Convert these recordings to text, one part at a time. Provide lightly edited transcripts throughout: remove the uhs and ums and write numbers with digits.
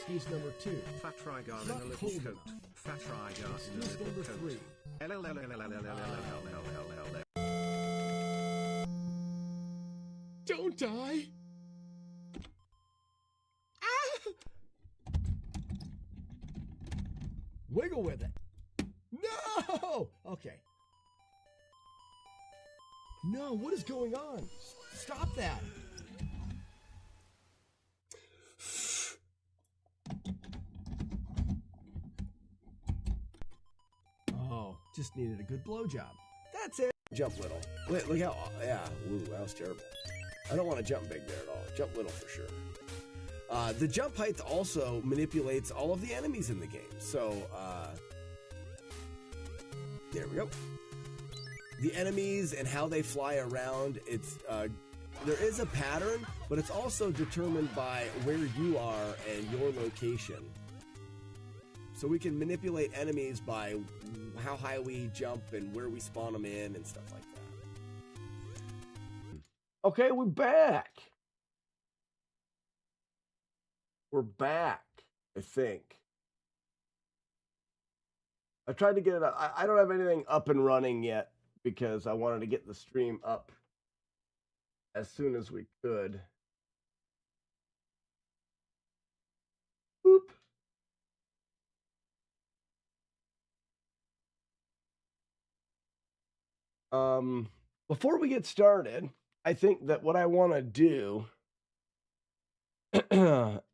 Excuse number 2. Fat Rygar in Not a little cold coat. enough. Fat Rygar in a Excuse little number coat. 3. Don't die! Ah! Wiggle with it. No! Okay. No, what is going on? Stop that. Oh, just needed a good blowjob. That's it. Jump little. Wait, look how, yeah, ooh, that was terrible. I don't want to jump big there at all. Jump little for sure. The jump height also manipulates all of the enemies in the game. So, there we go. The enemies and how they fly around, it's, there is a pattern, but it's also determined by where you are and your location. So we can manipulate enemies by how high we jump and where we spawn them in and stuff like that. Okay, we're back. We're back, I think. I tried to get it up. I don't have anything up and running yet because I wanted to get the stream up as soon as we could. Boop. Before we get started, I think that what I want to do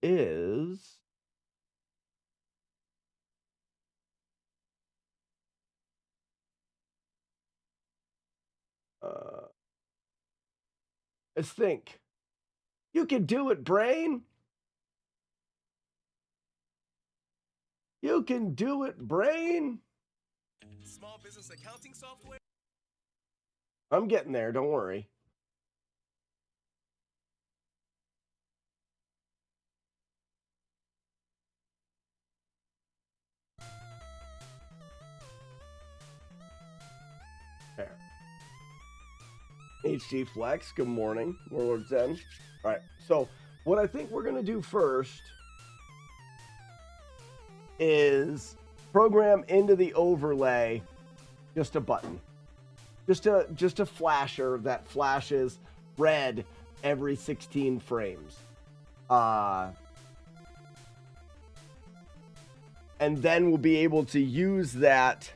is let's think. You can do it, brain. You can do it, brain. Small business accounting software. I'm getting there, don't worry. There. HD Flex, good morning. Warlord Zen. All right, so what I think we're going to do first is program into the overlay just a button. Just a flasher that flashes red every 16 frames. And then we'll be able to use that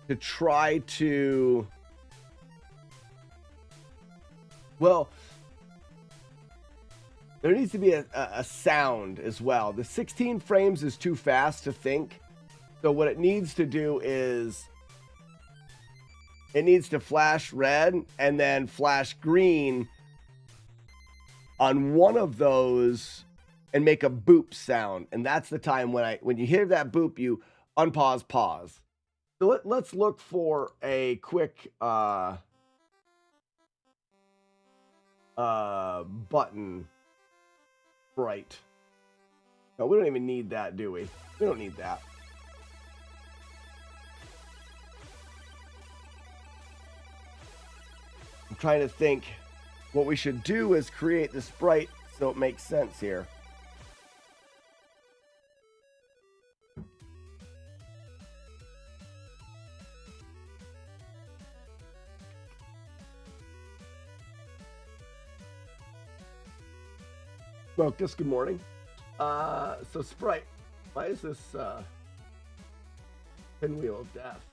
to try to, well, there needs to be a sound as well. The 16 frames is too fast to think. So what it needs to do is it needs to flash red and then flash green on one of those and make a boop sound. And that's the time when you hear that boop, you unpause, pause. So let's look for a quick button sprite. No, we don't even need that, do we? We don't need that. I'm trying to think what we should do is create the sprite so it makes sense here. Smoked, good morning. So sprite, why is this pinwheel of death?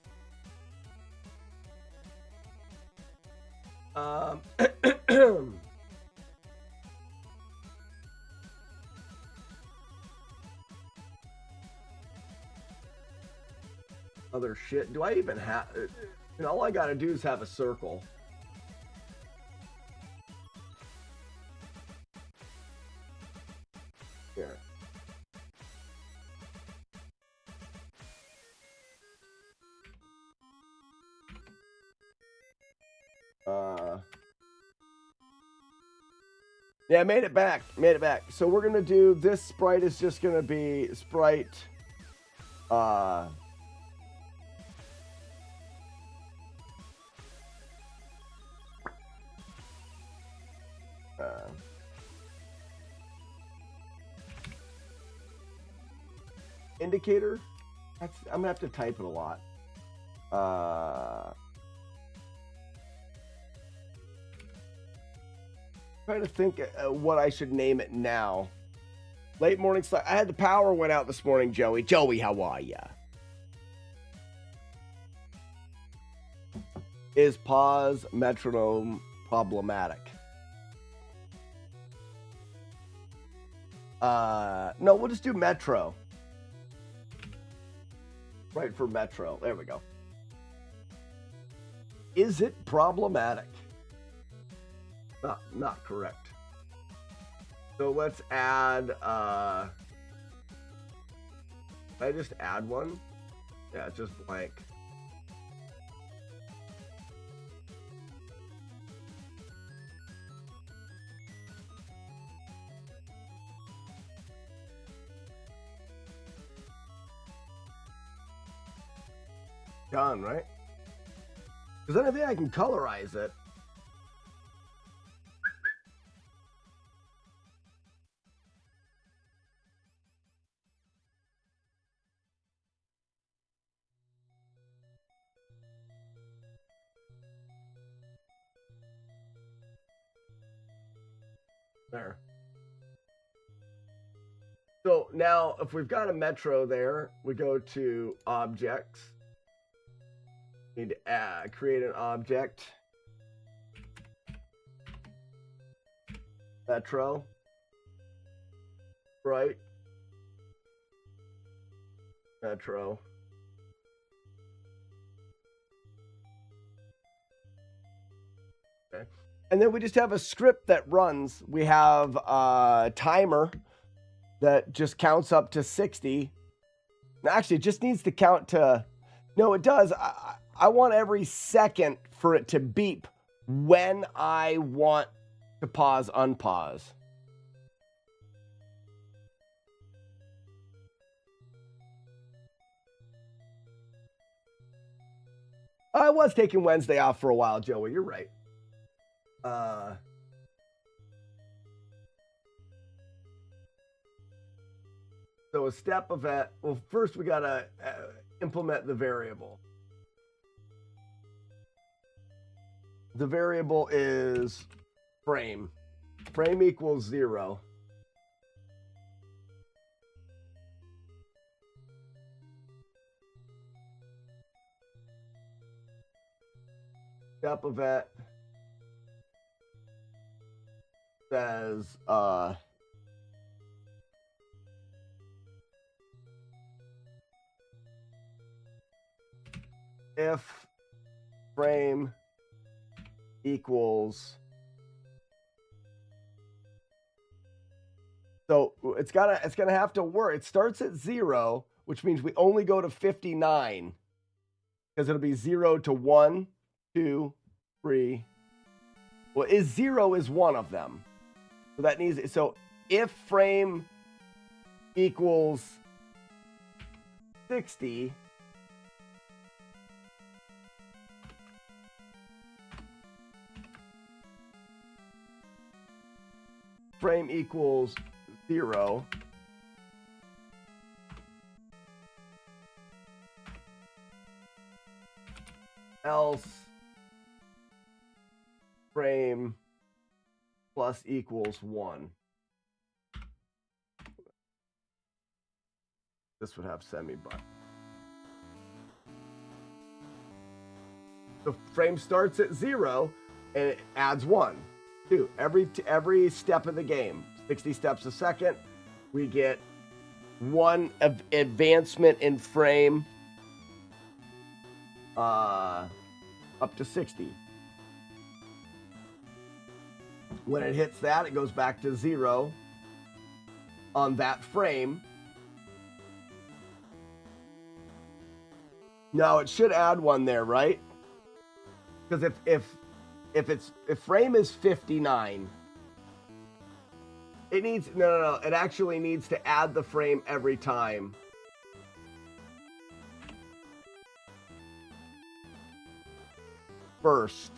Other shit. Do I even have? All I gotta do is have a circle. Here. Yeah, made it back. So we're gonna do this sprite is just gonna be sprite. Indicator. I'm gonna have to type it a lot. Trying to think what I should name it now. Late morning slide. I had the power went out this morning, Joey. Joey, how are ya? Is pause metronome problematic? No, we'll just do metro. Right, for metro. There we go. Is it problematic? Not correct. So let's add, can I just add one? Yeah, just blank. Done, right? Because then I think I can colorize it. There. So now if we've got a metro there, we go to objects. Need to create an object. Metro. Right. Metro. Okay. And then we just have a script that runs. We have a timer that just counts up to 60. Actually, it just needs to count to... No, it does. I want every second for it to beep when I want to pause, unpause. I was taking Wednesday off for a while, Joey. You're right. So a step of that. Well, first we gotta implement the variable. The variable is frame. Frame equals 0. Step of it says if frame equals, so it's gonna have to work. It starts at 0, which means we only go to 59 because it'll be 0 to 1, 2, 3. Well, 0 is one of them. So that needs, so if frame equals 60, frame equals 0, else frame plus equals 1. This would have semi-but. The frame starts at 0 and it adds 1. 2. Every step of the game, 60 steps a second, we get 1 advancement in frame up to 60. When it hits that, it goes back to 0 on that frame. No, it should add 1 there, right? Because if frame is 59, it needs no. It actually needs to add the frame every time. First.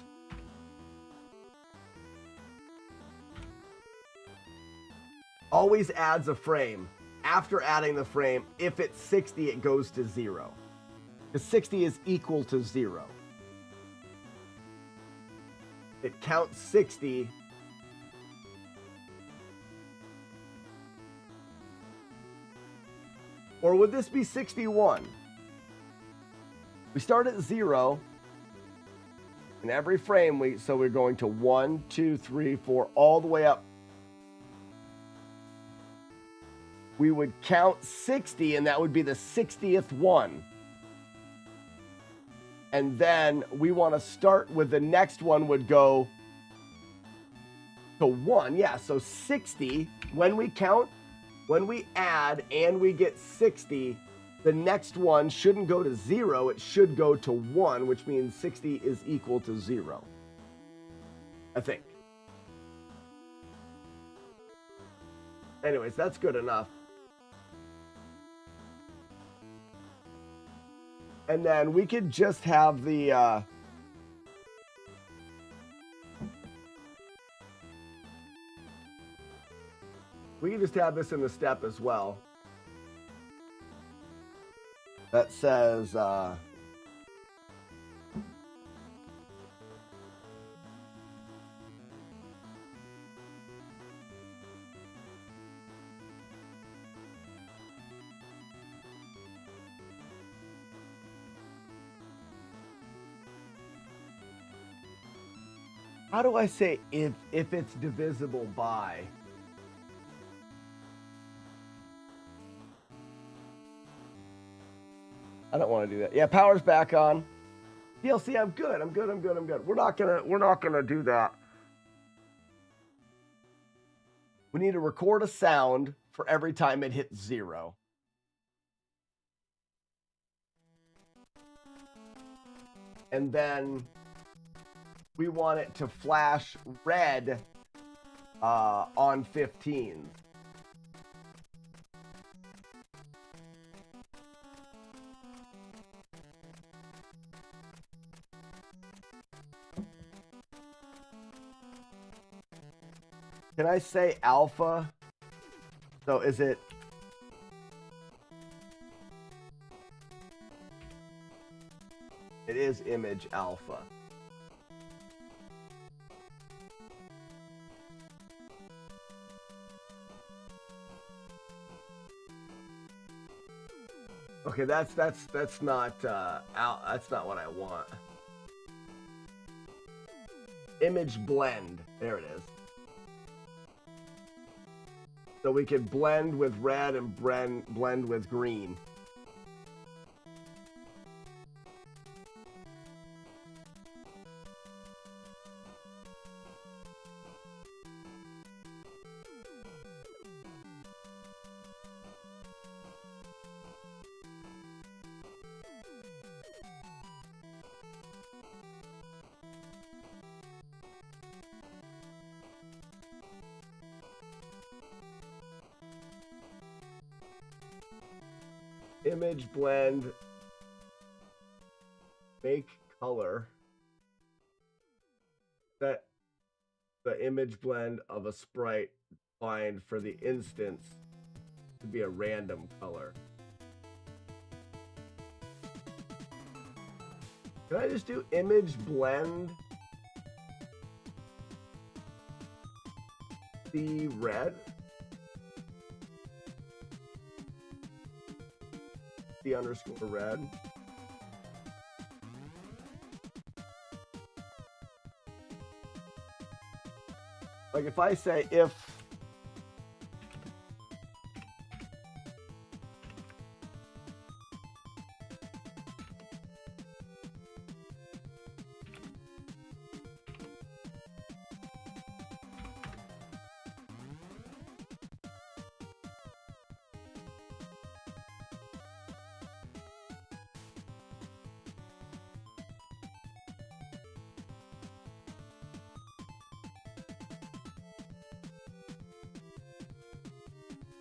always adds a frame. After adding the frame, if it's 60, it goes to 0. Because 60 is equal to 0. It counts 60. Or would this be 61? We start at 0. In every frame, we're going to 1, 2, 3, 4, all the way up. We would count 60, and that would be the 60th one. And then we want to start with the next one would go to 1. Yeah, so 60, when we count, when we add and we get 60, the next one shouldn't go to 0. It should go to 1, which means 60 is equal to 0. I think. Anyways, that's good enough. And then we could just have the we can just have this in the step as well. That says how do I say if it's divisible by? I don't want to do that. Yeah, power's back on. DLC, I'm good. I'm good. We're not gonna do that. We need to record a sound for every time it hits 0. And then we want it to flash red on 15. Can I say alpha? So is it? It is image alpha. Okay, that's not that's not what I want. Image blend. There it is. So we could blend with red and blend with green. Image blend, make color, set the image blend of a sprite defined for the instance to be a random color. Can I just do image blend the red? The underscore red. Like if I say if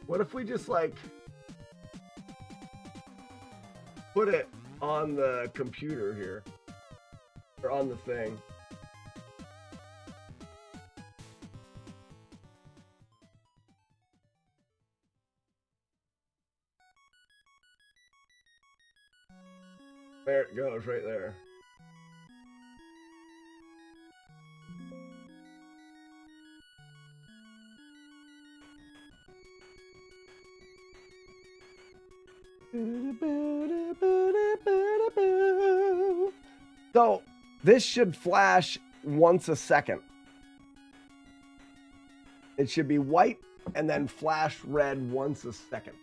what if we just like put it on the computer here or on the thing? There it goes, right there. So this should flash once a second. It should be white and then flash red once a second.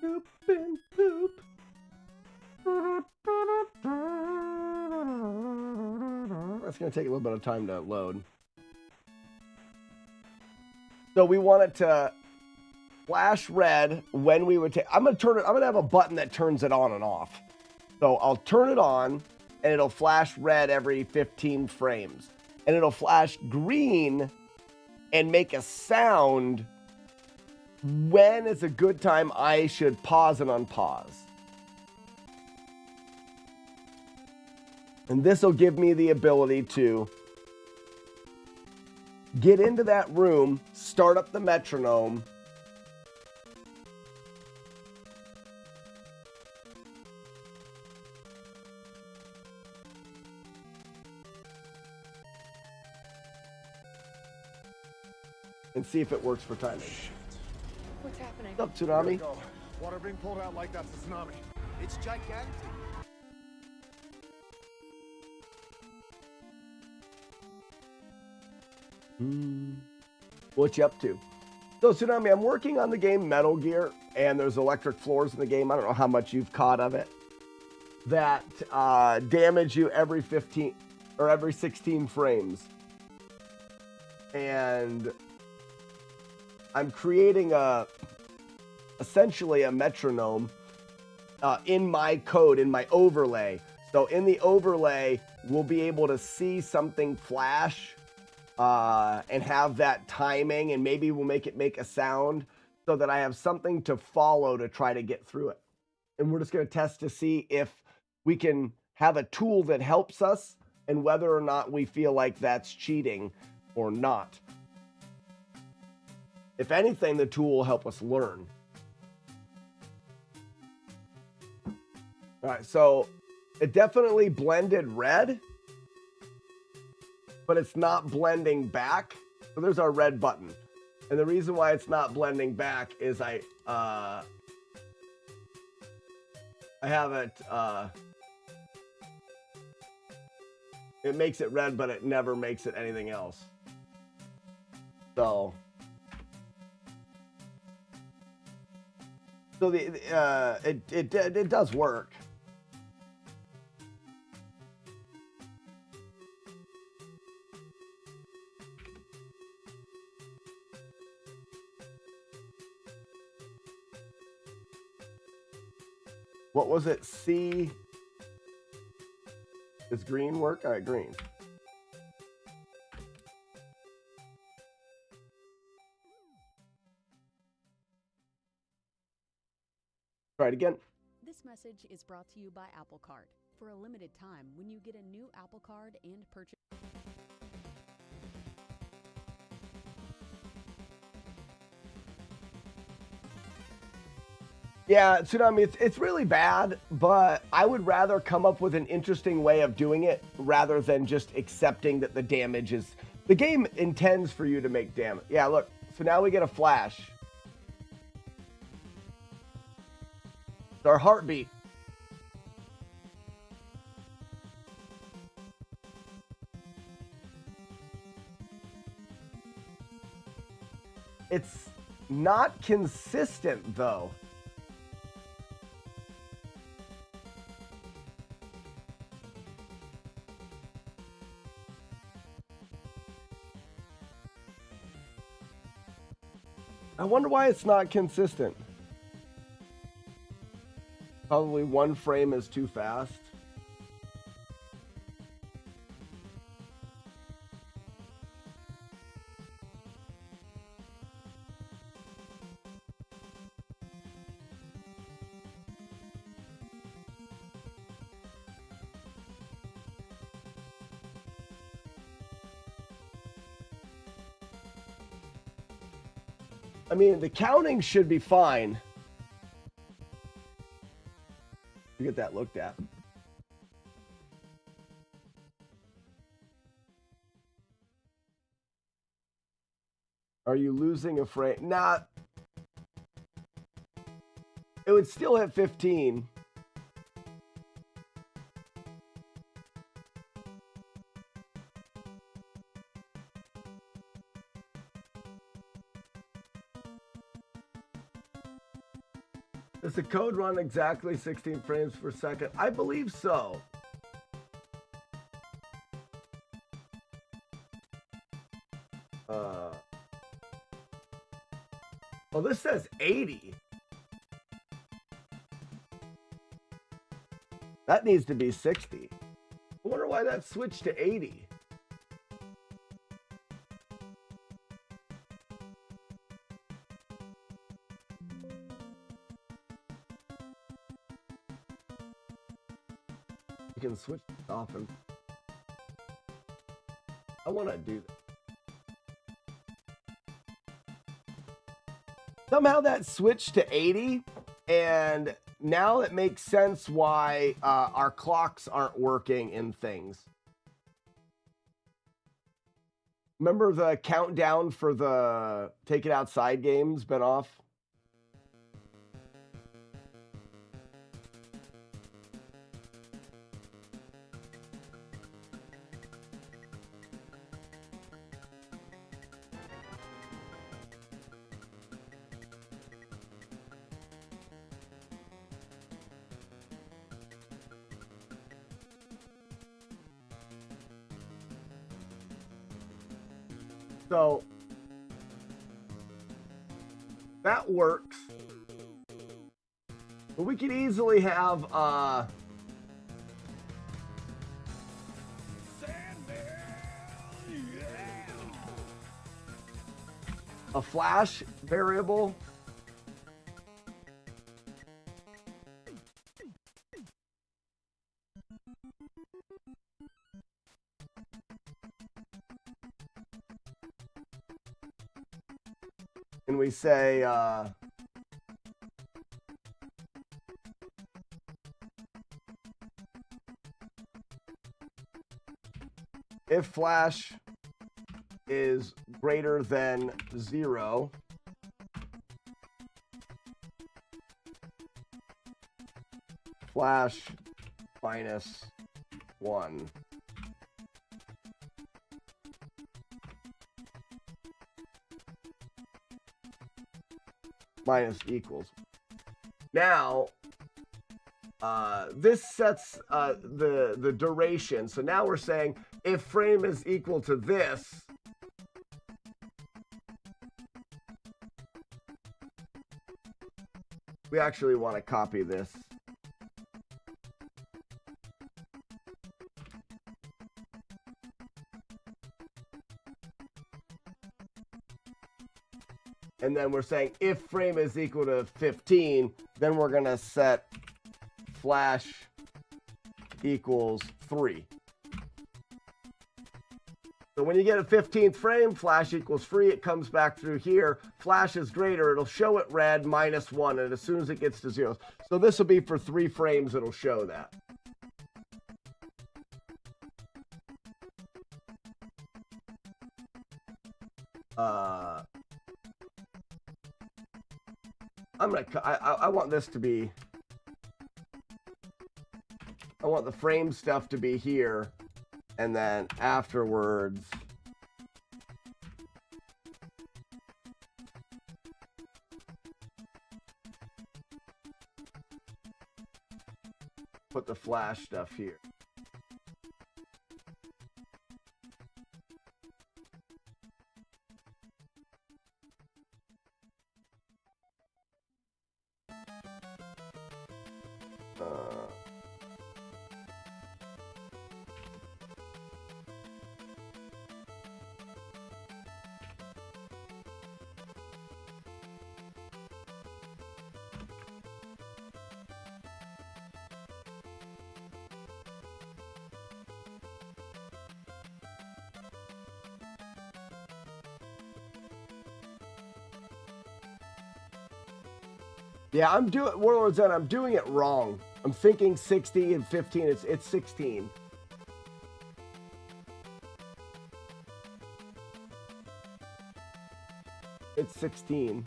Poop and poop. That's going to take a little bit of time to load. So we want it to flash red when we would take. I'm going to have a button that turns it on and off. So I'll turn it on and it'll flash red every 15 frames. And it'll flash green and make a sound when it's a good time I should pause and unpause. And this will give me the ability to get into that room, start up the metronome, and see if it works for timing. What's happening? What's up, Tsunami? Water being pulled out like that's a tsunami. It's gigantic. What you up to? So, Tsunami, I'm working on the game Metal Gear, and there's electric floors in the game. I don't know how much you've caught of it. That damage you every 15 or every 16 frames. And I'm creating essentially a metronome in my code, in my overlay. So in the overlay, we'll be able to see something flash and have that timing, and maybe we'll make it make a sound so that I have something to follow to try to get through it. And we're just going to test to see if we can have a tool that helps us and whether or not we feel like that's cheating or not. If anything, the tool will help us learn. All right, so it definitely blended red, but it's not blending back. So there's our red button. And the reason why it's not blending back is I have it, it makes it red, but it never makes it anything else. So it does work. What was it? C. Does green work? All right, green. Try it again. This message is brought to you by Apple Card. For a limited time, when you get a new Apple Card and purchase... Yeah, Tsunami, it's really bad, but I would rather come up with an interesting way of doing it rather than just accepting that the damage is... The game intends for you to make damage. Yeah, look, so now we get a flash. It's our heartbeat. It's not consistent, though. I wonder why it's not consistent. Probably one frame is too fast. I mean, the counting should be fine. get that looked at. Are you losing a frame? Nah. It would still hit 15. Does the code run exactly 16 frames per second? I believe so. Well, this says 80. That needs to be 60. I wonder why that switched to 80. You can switch it off and I want to do that. Somehow that switched to 80, and now it makes sense why our clocks aren't working in things. Remember the countdown for the Take It Outside games been off? So that works. But we could easily have a flash variable. And we say if flash is greater than 0, flash minus 1. Minus equals. Now, this sets the duration. So now we're saying if frame is equal to this, we actually want to copy this. And then we're saying if frame is equal to 15, then we're going to set flash equals 3. So when you get a 15th frame, flash equals 3, it comes back through here. Flash is greater, it'll show it red minus 1, and as soon as it gets to 0. So this will be for 3 frames, it'll show that. I want this to be, I want the frame stuff to be here, and then afterwards, put the flash stuff here. Yeah, I'm doing Warlord's End. I'm doing it wrong. I'm thinking 60 and 15. It's 16. It's 16.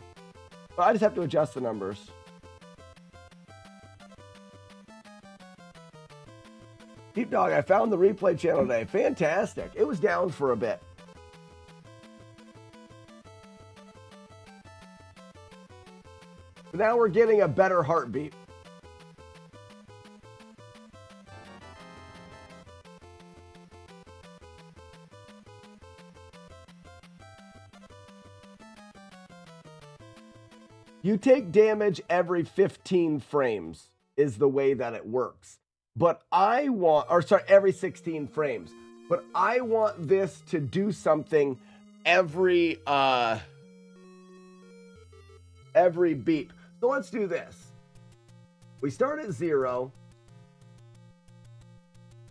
But I just have to adjust the numbers. Deep Dog, I found the replay channel today. Fantastic. It was down for a bit. But now we're getting a better heartbeat. You take damage every 15 frames is the way that it works. But I want, or sorry, every 16 frames. But I want this to do something every beep. So let's do this. We start at 0.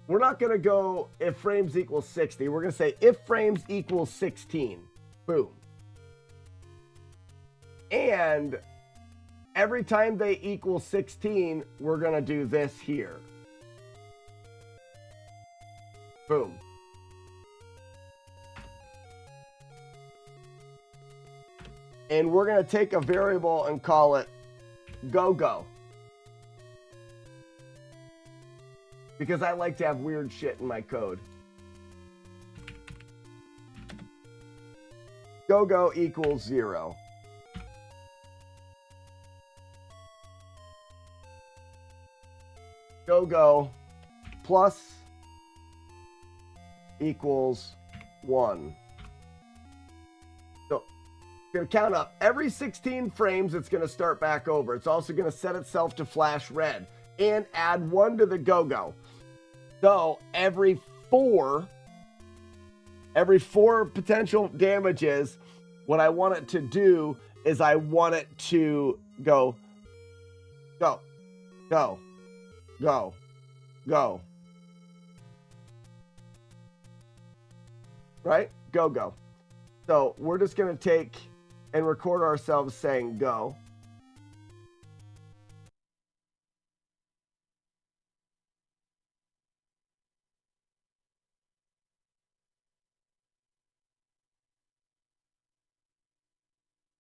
We're not going to go if frames equals 60. We're going to say if frames equals 16. Boom. And every time they equal 16, we're going to do this here. Boom. And we're going to take a variable and call it go. Because I like to have weird shit in my code. Go equals 0. Go plus equals 1. So it's going to count up. Every 16 frames, it's going to start back over. It's also going to set itself to flash red and add 1 to the go. So every 4 potential damages, what I want it to do is I want it to go. Right? Go. So we're just going to take and record ourselves saying go.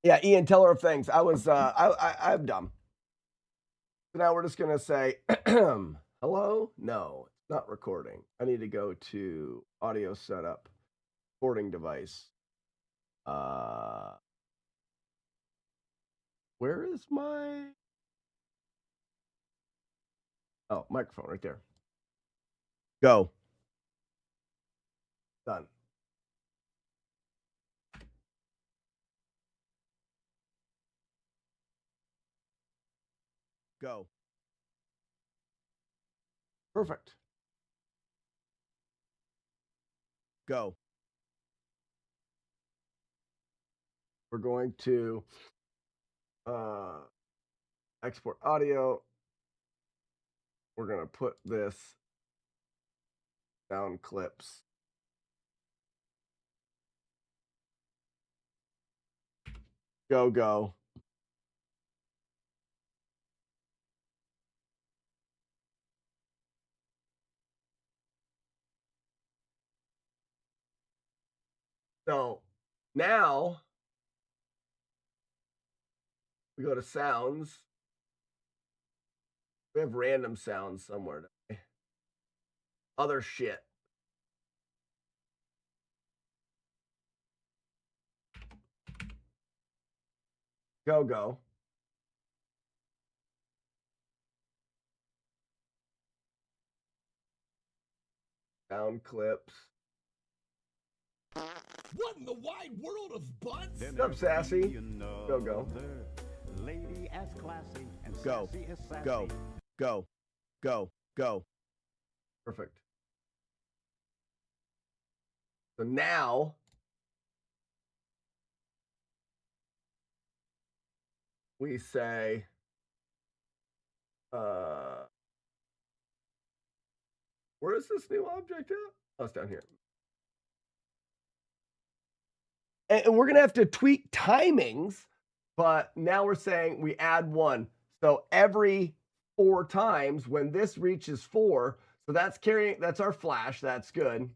Yeah, Ian, tell her of things. I'm dumb. So now we're just going to say, hello? No, it's not recording. I need to go to audio setup, recording device. Where is my... Oh, microphone right there. Go. Done. Go. Perfect. Go. We're going to export audio. We're going to put this sound clips. Go. So now we go to sounds. We have random sounds somewhere. Other shit. Go. Sound clips. What in the wide world of butts? What's up, Sassy? Go. Lady as classy and Go. sassy as sassy. Go. Perfect. So now we say, where is this new object at? Oh, it's down here. And we're going to have to tweak timings, but now we're saying we add 1. So every 4 times. When this reaches 4, so that's our flash. That's good.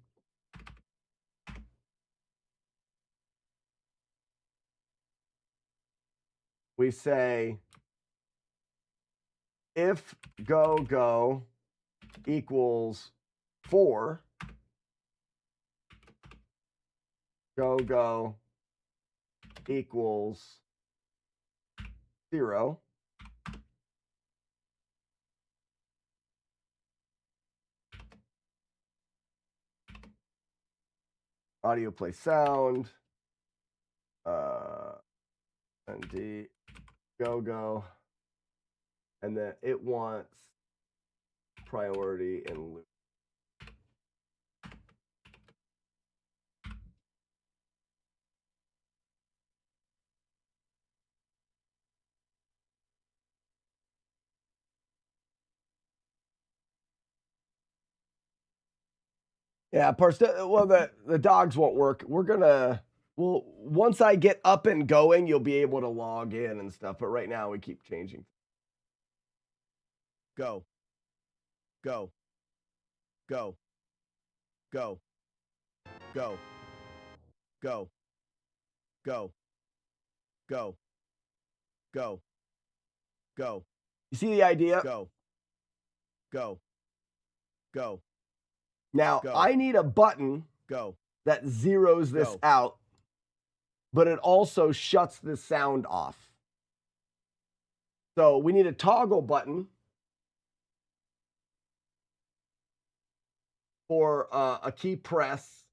We say if go equals 4, go equals 0. Audio play sound. And D go. And then it wants priority and loop. Yeah, well, the dogs won't work. Once I get up and going, you'll be able to log in and stuff. But right now, we keep changing. Go. You see the idea? Go. Now, I need a button that zeroes this out, but it also shuts the sound off. So we need a toggle button for a key press.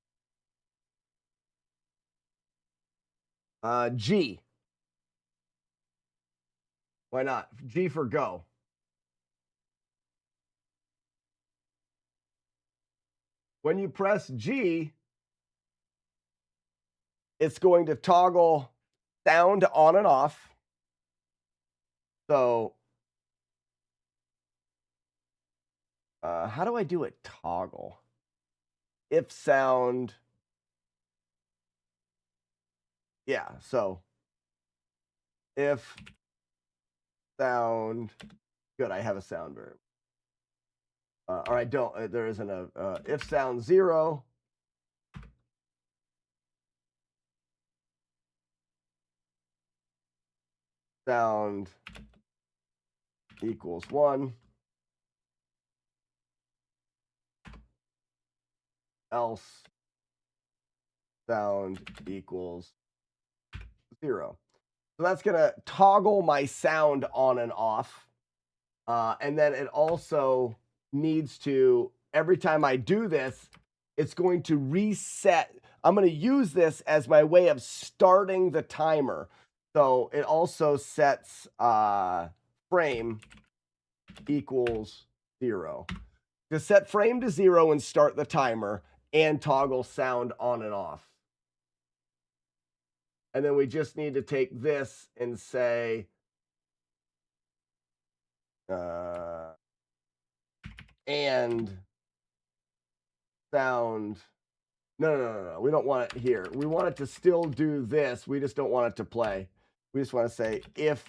G. Why not? G for go. When you press G, it's going to toggle sound on and off. So how do I do a toggle? If sound. Yeah, so if sound. Good, I have a sound variable. Or I don't. There isn't a if sound 0. Sound equals 1. Else sound equals 0. So that's going to toggle my sound on and off. And then it also needs to, every time I do this, it's going to reset. I'm going to use this as my way of starting the timer. So it also sets frame equals 0. To set frame to 0 and start the timer and toggle sound on and off. And then we just need to take this and say, and sound. No. We don't want it here. We want it to still do this. We just don't want it to play. We just want to say if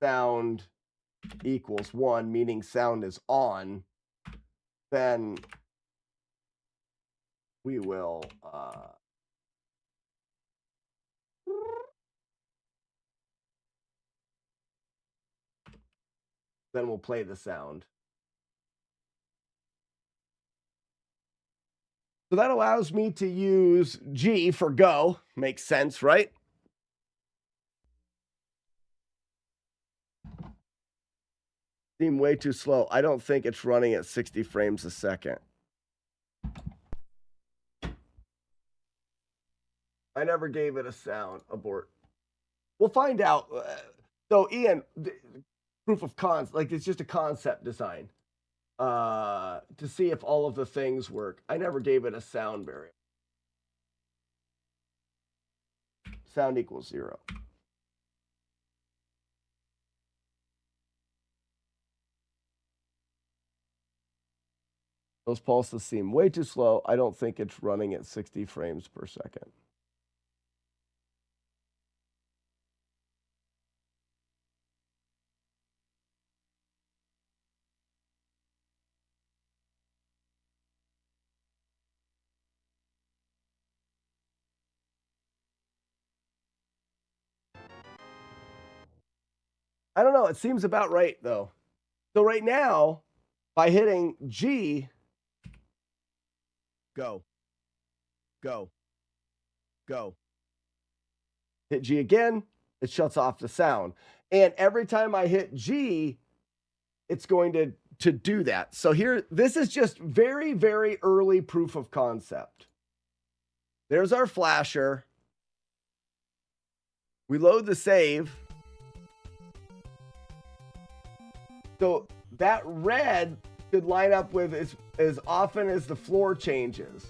sound equals 1, meaning sound is on, then we will then we'll play the sound. So that allows me to use G for go. Makes sense, right? Seem way too slow. I don't think it's running at 60 frames a second. I never gave it a sound. Abort. We'll find out. So Ian, proof of concept, like it's just a concept design to see if all of the things work. I never gave it a sound variable. Sound equals 0. Those pulses seem way too slow. I don't think it's running at 60 frames per second. I don't know. It seems about right, though. So right now, by hitting G, go, go, go. Hit G again, it shuts off the sound. And every time I hit G, it's going to do that. So here, this is just very, very early proof of concept. There's our flasher. We load the save. So that red should line up with as often as the floor changes.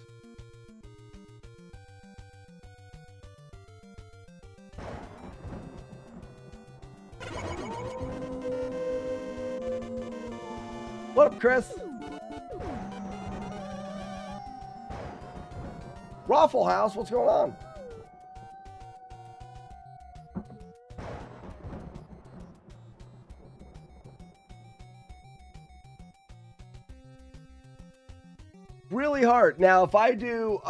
What up, Chris? Waffle House, what's going on? Really hard. Now, if I do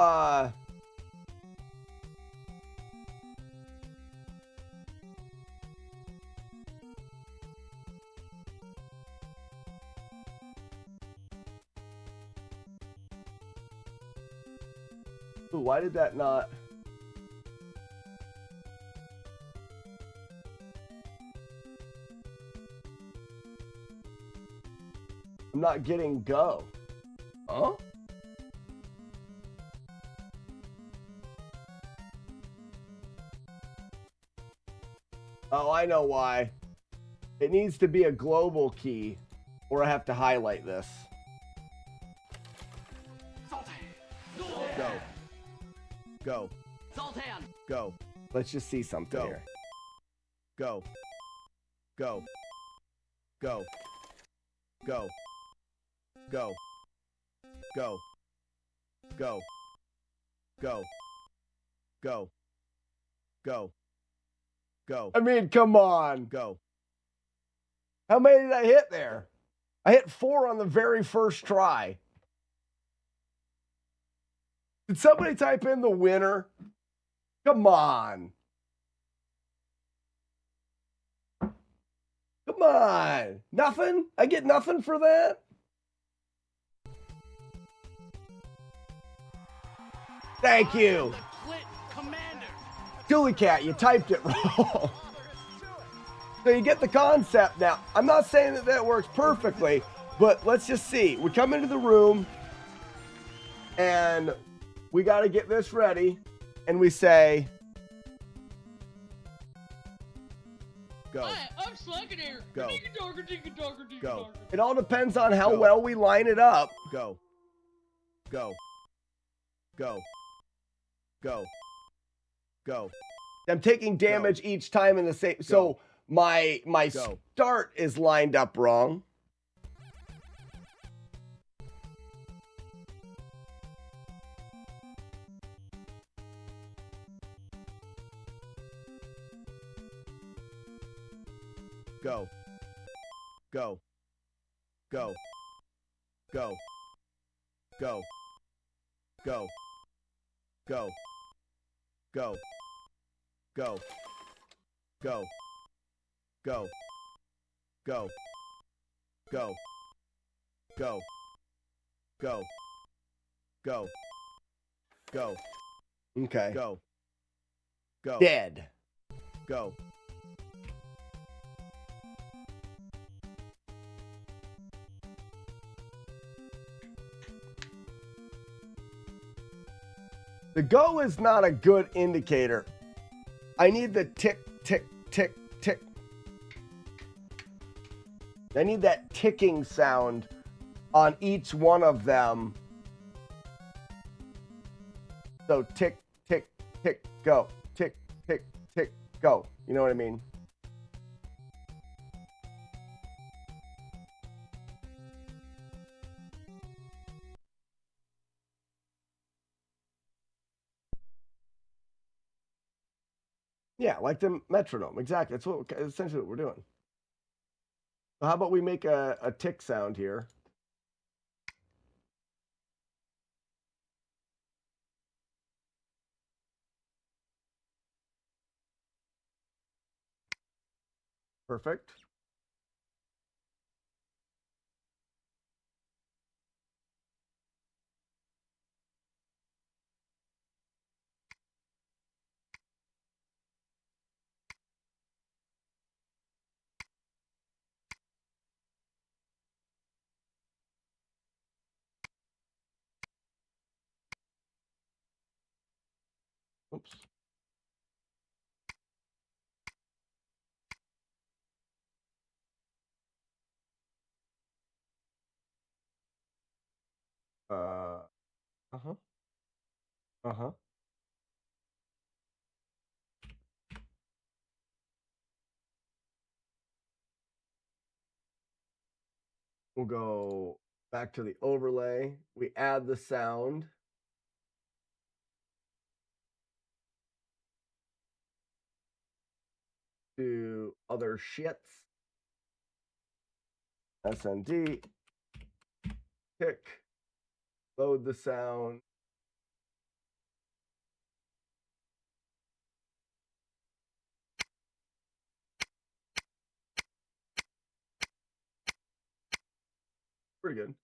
ooh, why did that not? I'm not getting go. Huh? Oh, I know why. It needs to be a global key, or I have to highlight this. Go. Go. Zoltan. Go. Let's just see something Go. here. Go. Go. Go. Go. Go. Go. Go. Go. Go. Go. Go. I mean, come on. Go. How many did I hit there? I hit 4 on the very first try. Did somebody type in the winner? Come on. Come on. Nothing? I get nothing for that? Thank you. Julie Cat, you typed it wrong. So you get the concept now. I'm not saying that that works perfectly, but let's just see. We come into the room and we got to get this ready. And we say, Go. Hi, I'm Slugger. Go. Go. It all depends on how well we line it up. Go. Go. Go. Go. Go. I'm taking damage each time in the same. So my Go. start is lined up wrong. Go. Go. Go. Go. Go. Go. Go. Go. Go. Go. Go. Go. Go. Go. Go. Go. Go. Okay. Go. Go. Dead. Go. The go is not a good indicator. I need the tick, tick, tick, tick. I need that ticking sound on each one of them. So tick, tick, tick, go. Tick, tick, tick, go. You know what I mean? Yeah, like the metronome. Exactly. That's what essentially what we're doing. So how about we make a tick sound here? Perfect. Oops. Uh-huh. Uh-huh. We'll go back to the overlay. We add the sound. To other shits. SND. Pick. Load the sound. Pretty good.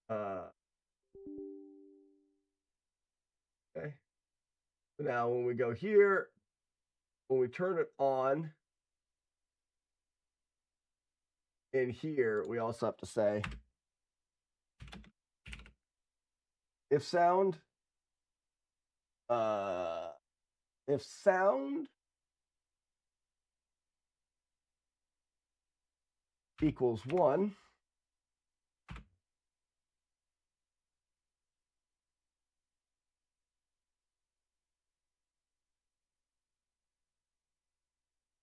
Okay. So now when we go here, when we turn it on, in here, we also have to say if sound equals 1,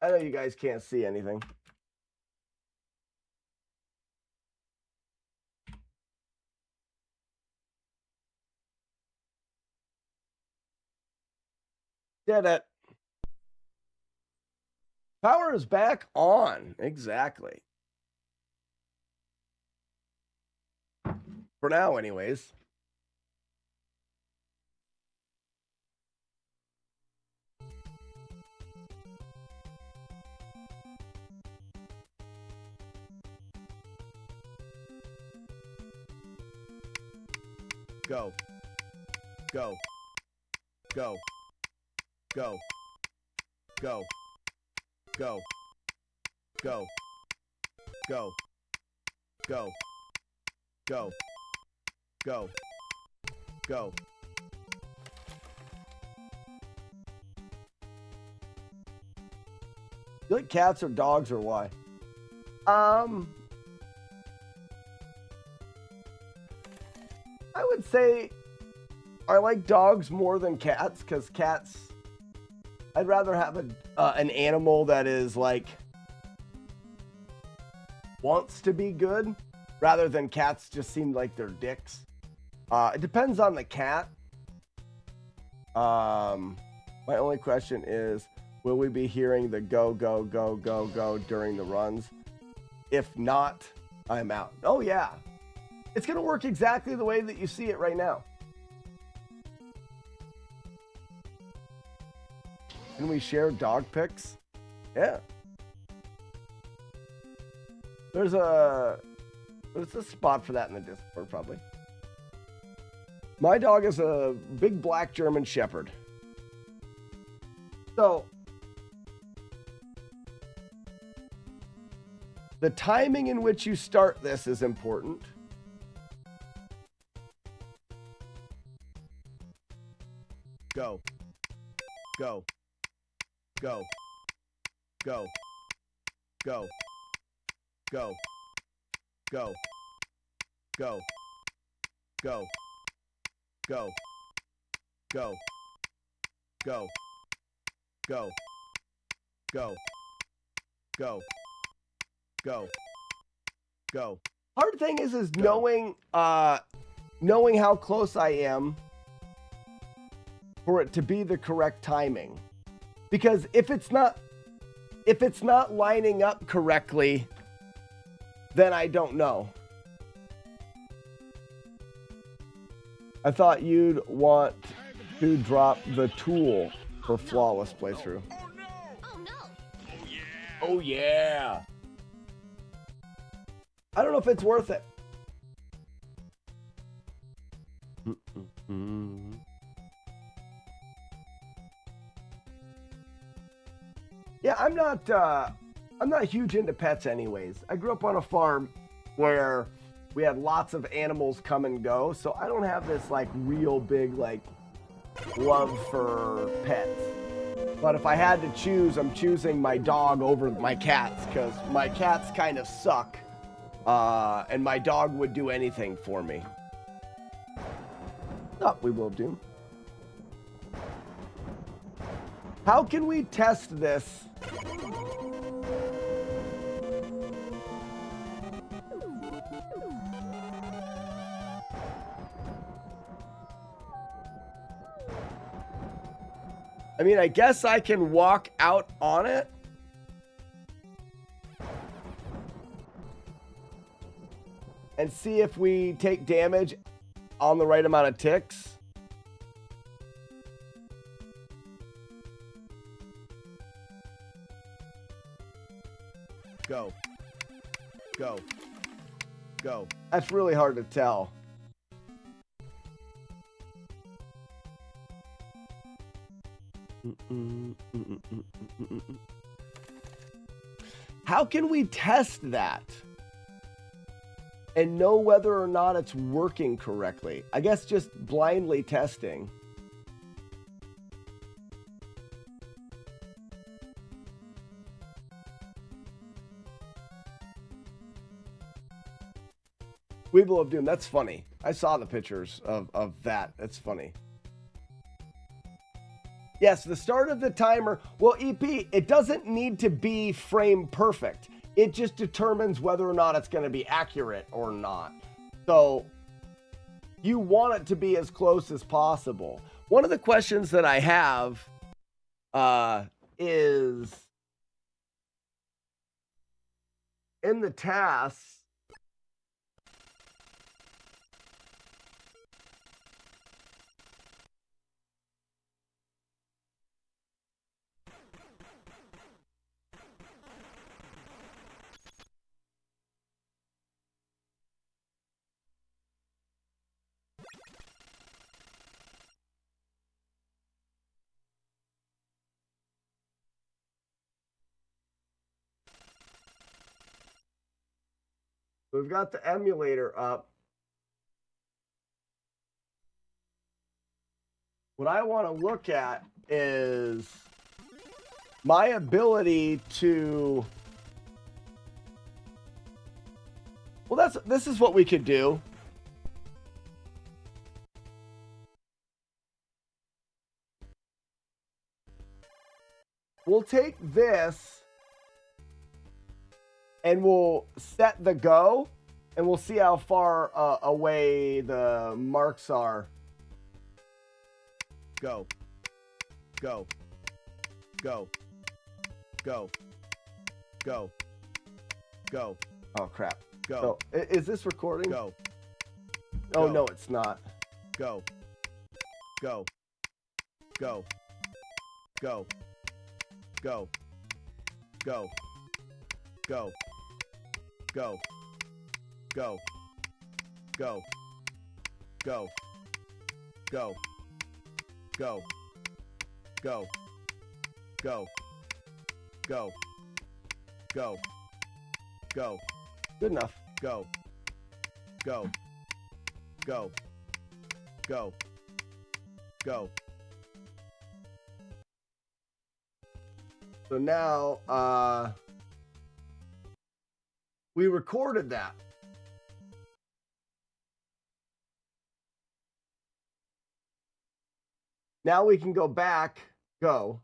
I know you guys can't see anything. Did it. Power is back on. Exactly. For now, anyways. Go. Go. Go. Go. Go. Go. Go. Go. Go. Go. Go. Go. You like cats or dogs or why? I would say I like dogs more than cats because cats, I'd rather have an animal that is like wants to be good rather than cats just seem like they're dicks. It depends on the cat. My only question is, will we be hearing the go, go, go, go, go during the runs? If not, I'm out. Oh yeah. It's going to work exactly the way that you see it right now. Can we share dog pics? Yeah. There's a spot for that in the Discord, probably. My dog is a big black German Shepherd. So, the timing in which you start this is important. Go. Go. Go. Go. Go. Go. Go. Go. Go. Go. Go. Go. Go. Go. Go. Go. Go. Hard thing is knowing knowing how close I am for it to be the correct timing. Because if it's not lining up correctly, then I don't know. I thought you'd want to drop the tool for flawless playthrough. Oh no! Oh, yeah. I don't know if it's worth it. Yeah, I'm not huge into pets anyways. I grew up on a farm where we had lots of animals come and go, so I don't have this like real big like love for pets. But if I had to choose, I'm choosing my dog over my cats because my cats kind of suck, and my dog would do anything for me. Oh, we will do. How can we test this? I mean, I guess I can walk out on it. And see if we take damage on the right amount of ticks. Go. Go. Go. That's really hard to tell. How can we test that and know whether or not it's working correctly? I guess just blindly testing. Weeble of Doom, that's funny. I saw the pictures of that. That's funny. Yes, the start of the timer. Well, EP, it doesn't need to be frame perfect. It just determines whether or not it's going to be accurate or not. So you want it to be as close as possible. One of the questions that I have is in the tasks. We've got the emulator up. What I want to look at is my ability to... Well, this is what we could do. We'll take this and we'll set the go, and we'll see how far away the marks are. Go. Go. Go. Go. Go. Go. Oh, crap. Go. So, is this recording? Go. Oh, no, it's not. Go. Go. Go. Go. Go. Go. Go. Go. Go. Go. Go. Go. Go. Go. Go. Go. Go. Go. Good enough. Go. Go. Go. Go. Go. So now, we recorded that. Now we can go back, and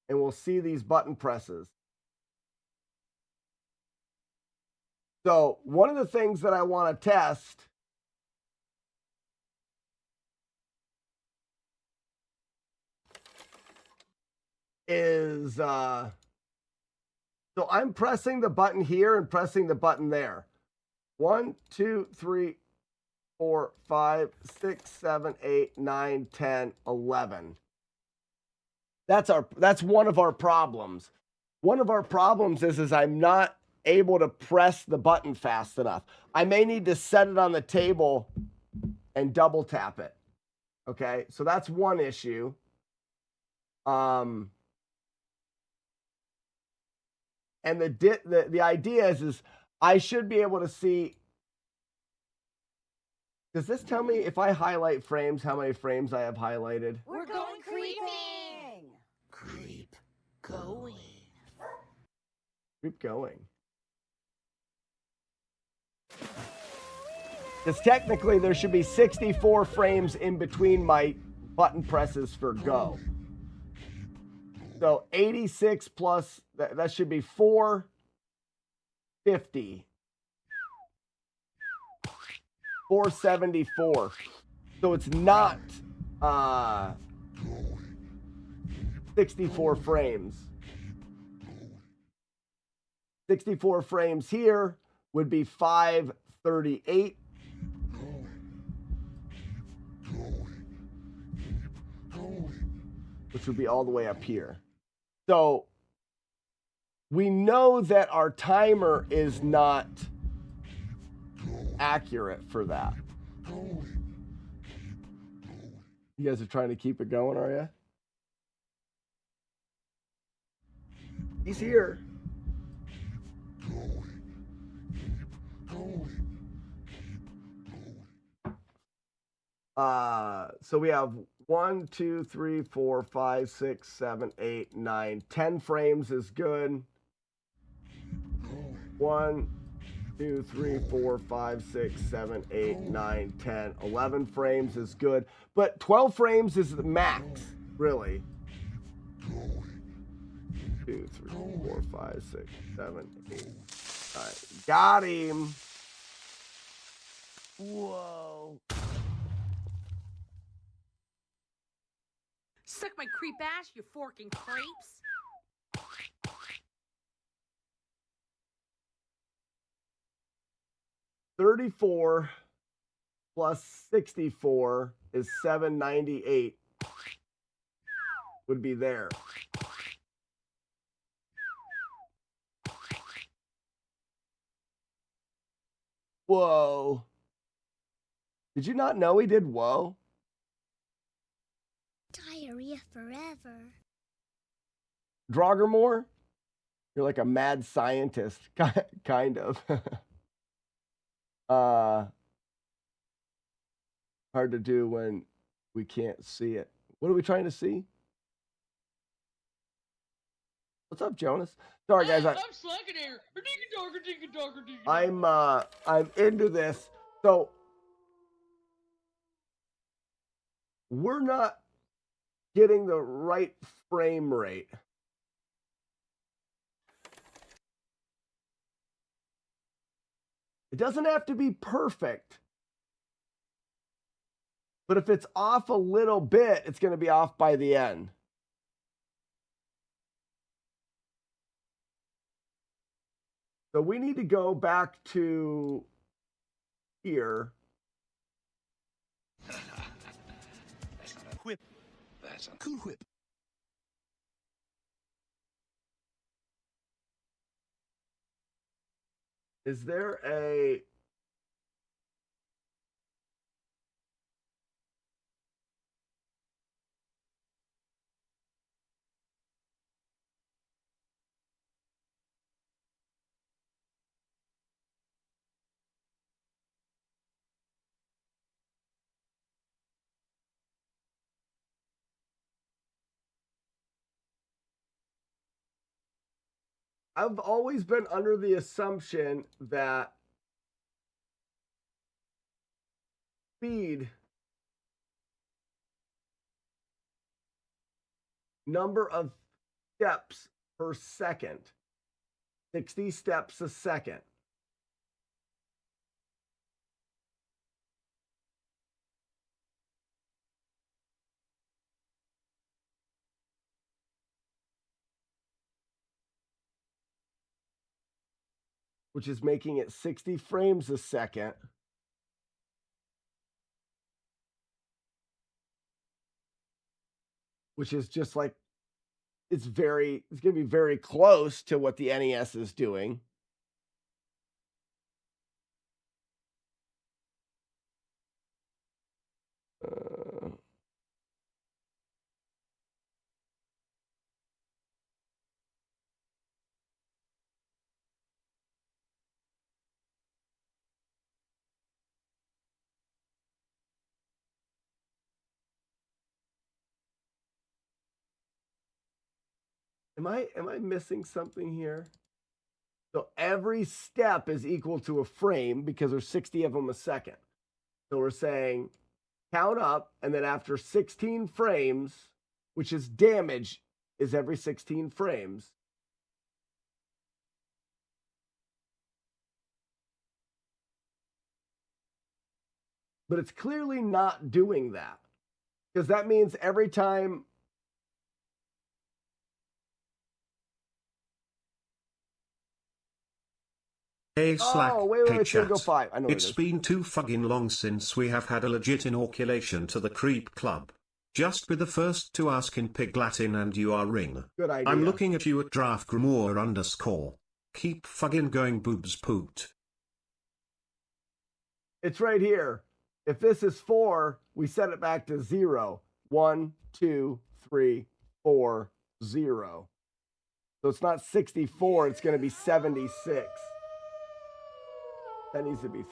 we'll see these button presses. So one of the things that I want to test is, so I'm pressing the button here and pressing the button there. 1, 2, 3, 4, 5, 6, 7, 8, 9, 10, 11. That's one of our problems. one of our problems is I'm not able to press the button fast enough. I may need to set it on the table and double tap it. Okay, so that's one issue. And the idea is I should be able to see. Does this tell me if I highlight frames, how many frames I have highlighted? We're going creeping. Creep going. Keep going. Because technically there should be 64 frames in between my button presses for go. So 86 plus, that should be 450. 474. So it's not 64 frames. 64 frames here would be 538. Which would be all the way up here. So we know that our timer is not accurate for that. You guys are trying to keep it going, are you? He's here. So we have 1, 2, 3, 4, 5, 6, 7, 8, 9, 10 frames is good. 1, 2, 3, 4, 5, 6, 7, 8, 9, 10, 11 frames is good. But 12 frames is the max, really. 2, 3, 4, 5, 6, 7, 8, 9. Got him. Whoa. Suck my creep ass, you forking creeps. $34 plus 64 is $798. Would be there. Whoa. Did you not know he did whoa? Diarrhea forever. Draugr, you're like a mad scientist, kind of. Hard to do when we can't see it. What are we trying to see? What's up, Jonas? Sorry, guys. I'm slacking here. I'm into this. So we're not getting the right frame rate. It doesn't have to be perfect. But if it's off a little bit, it's going to be off by the end. So we need to go back to here. That's not a whip. That's a cool whip. Is there a... I've always been under the assumption that speed, number of steps per second, 60 steps a second. Which is making it 60 frames a second. Which is just like it's going to be very close to what the NES is doing. Am I missing something here? So every step is equal to a frame because there's 60 of them a second. So we're saying count up, and then after 16 frames, which is damage, is every 16 frames. But it's clearly not doing that, because that means every time. Hey Slack, Oh, wait, hey it's gonna go chat. 5. I know what It's it is. been too fucking long since we have had a legit inoculation to the Creep Club. Just be the first to ask in Pig Latin and you are ring. Good idea. I'm looking at you at draft grimoire _ Keep fucking going boobs poot. It's right here. If this is 4, we set it back to 0. 1, 2, 3, 4, 0. So it's not 64, it's going to be 76. That needs to be 3.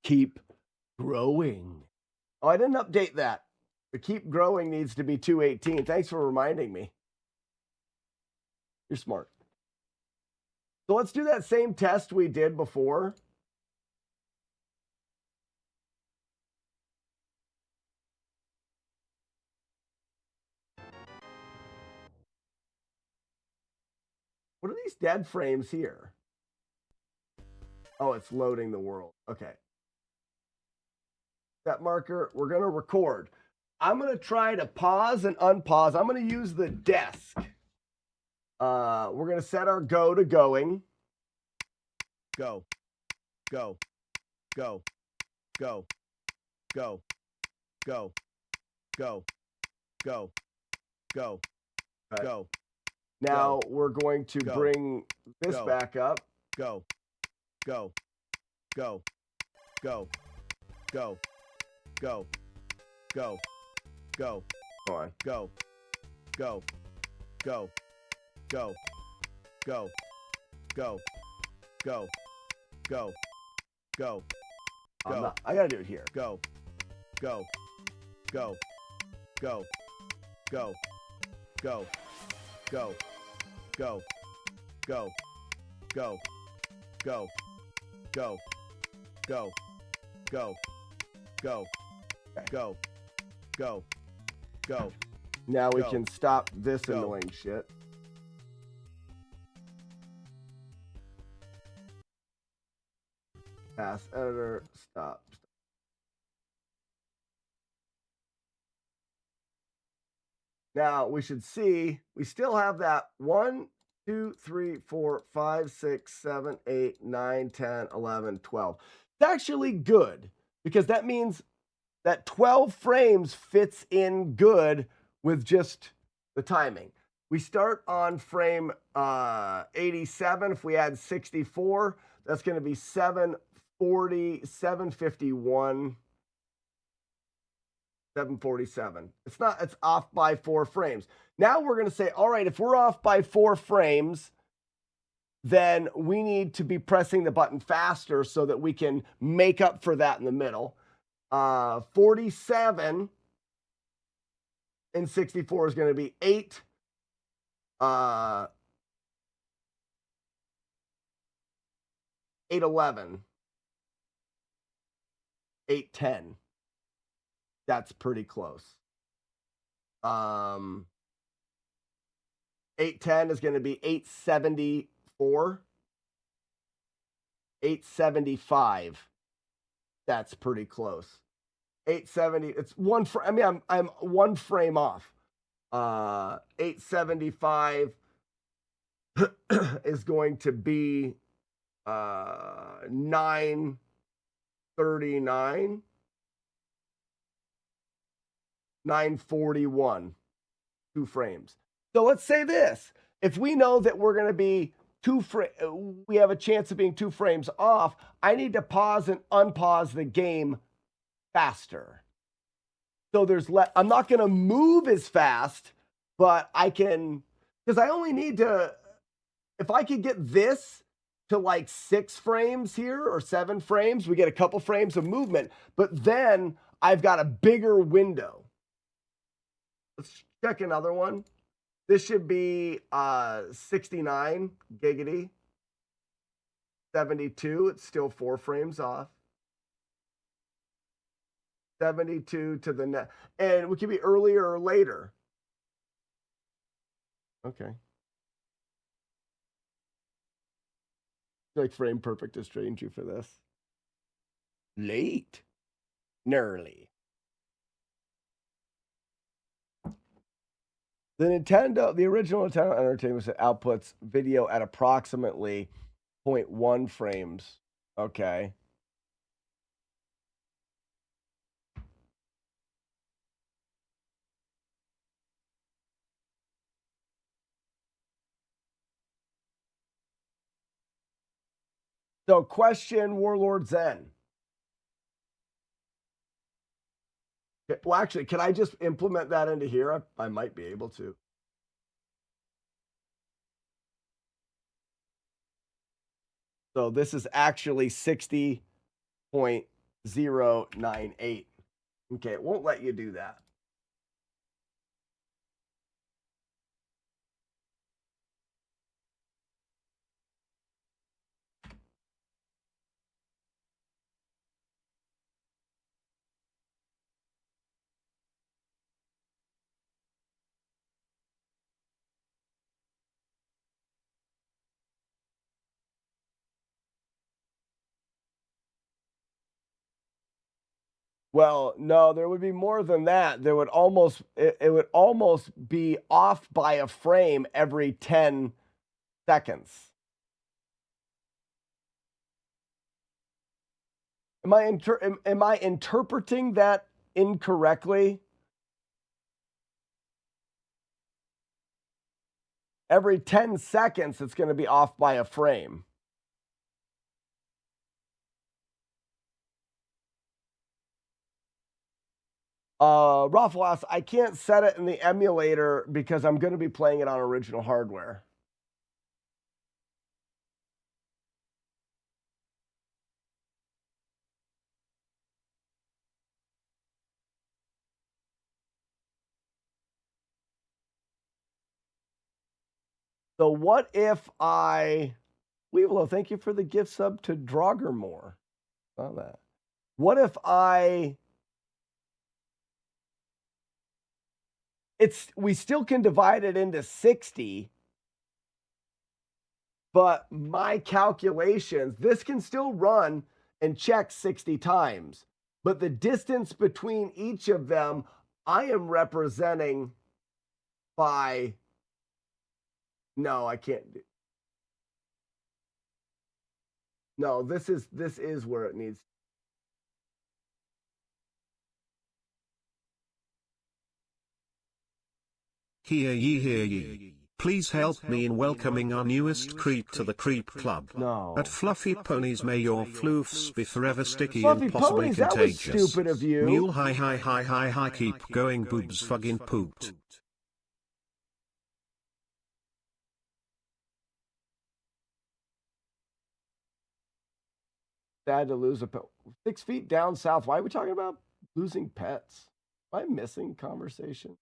Keep growing. Oh, I didn't update that. The keep growing needs to be 218. Thanks for reminding me. You're smart. So let's do that same test we did before. What are these dead frames here? Oh, it's loading the world. Okay. That marker, we're going to record. I'm going to try to pause and unpause. I'm going to use the desk. We're going to set our go to going. Go, go, go, go, go, go, go, go, go, go. Now we're going to bring this back up. Go, go, go, go, go, go, go, go. Go on. Go, go, go, go, go, go, go, go, go, go. I gotta do it here. Go, go, go, go, go, go, go, go, go, go, go, go, go, go, go, go, go, go. Now we can stop this annoying shit. Pass editor, stop. Now we should see, we still have that 1, 2, 3, 4, 5, 6, 7, 8, 9, 10, 11, 12. It's actually good because that means that 12 frames fits in good with just the timing. We start on frame 87. If we add 64, that's going to be 740, 751, 747. It's off by 4 frames. Now we're going to say, all right, if we're off by 4 frames, then we need to be pressing the button faster so that we can make up for that in the middle. 47 and 64 is going to be 8. 811. 810. That's pretty close. 810 is going to be 874. 875. That's pretty close. 870. It's one. I mean, I'm 1 frame off. 875 is going to be 939. 941, 2 frames. So let's say this. If we know that we're going to be we have a chance of being 2 frames off, I need to pause and unpause the game faster. So I'm not going to move as fast, but I can, because I only need to, if I could get this to like 6 frames here or 7 frames, we get a couple frames of movement, but then I've got a bigger window. Let's check another one. This should be 69 giggity. 72, it's still 4 frames off. 72 to the net. And we could be earlier or later. Okay. Like frame perfect has trained you for this. Late. Nearly. The original Nintendo Entertainment System outputs video at approximately 0.1 frames. Okay. So, question Warlord Zen. Well, actually, can I just implement that into here? I might be able to. So this is actually 60.098. Okay, it won't let you do that. Well, no, there would be more than that. There would it would almost be off by a frame every 10 seconds. Am I interpreting that incorrectly? Every 10 seconds, it's going to be off by a frame. Raffle, I can't set it in the emulator because I'm going to be playing it on original hardware. So what if Weevilo, thank you for the gift sub to Droggermore. Saw that. What if we still can divide it into 60, but my calculations, this can still run and check 60 times, but the distance between each of them, I am representing by, no, I can't do. No, this is where it needs. Hear ye. Please help me in welcoming our newest creep to the Creep Club. No. At Fluffy Ponies, may your floofs be forever sticky Fluffy and possibly Ponies, that was contagious. stupid of you. Mule hi, keep going boobs fucking poot. Sad to lose a pet. 6 feet down south. Why are we talking about losing pets? Am I missing conversation?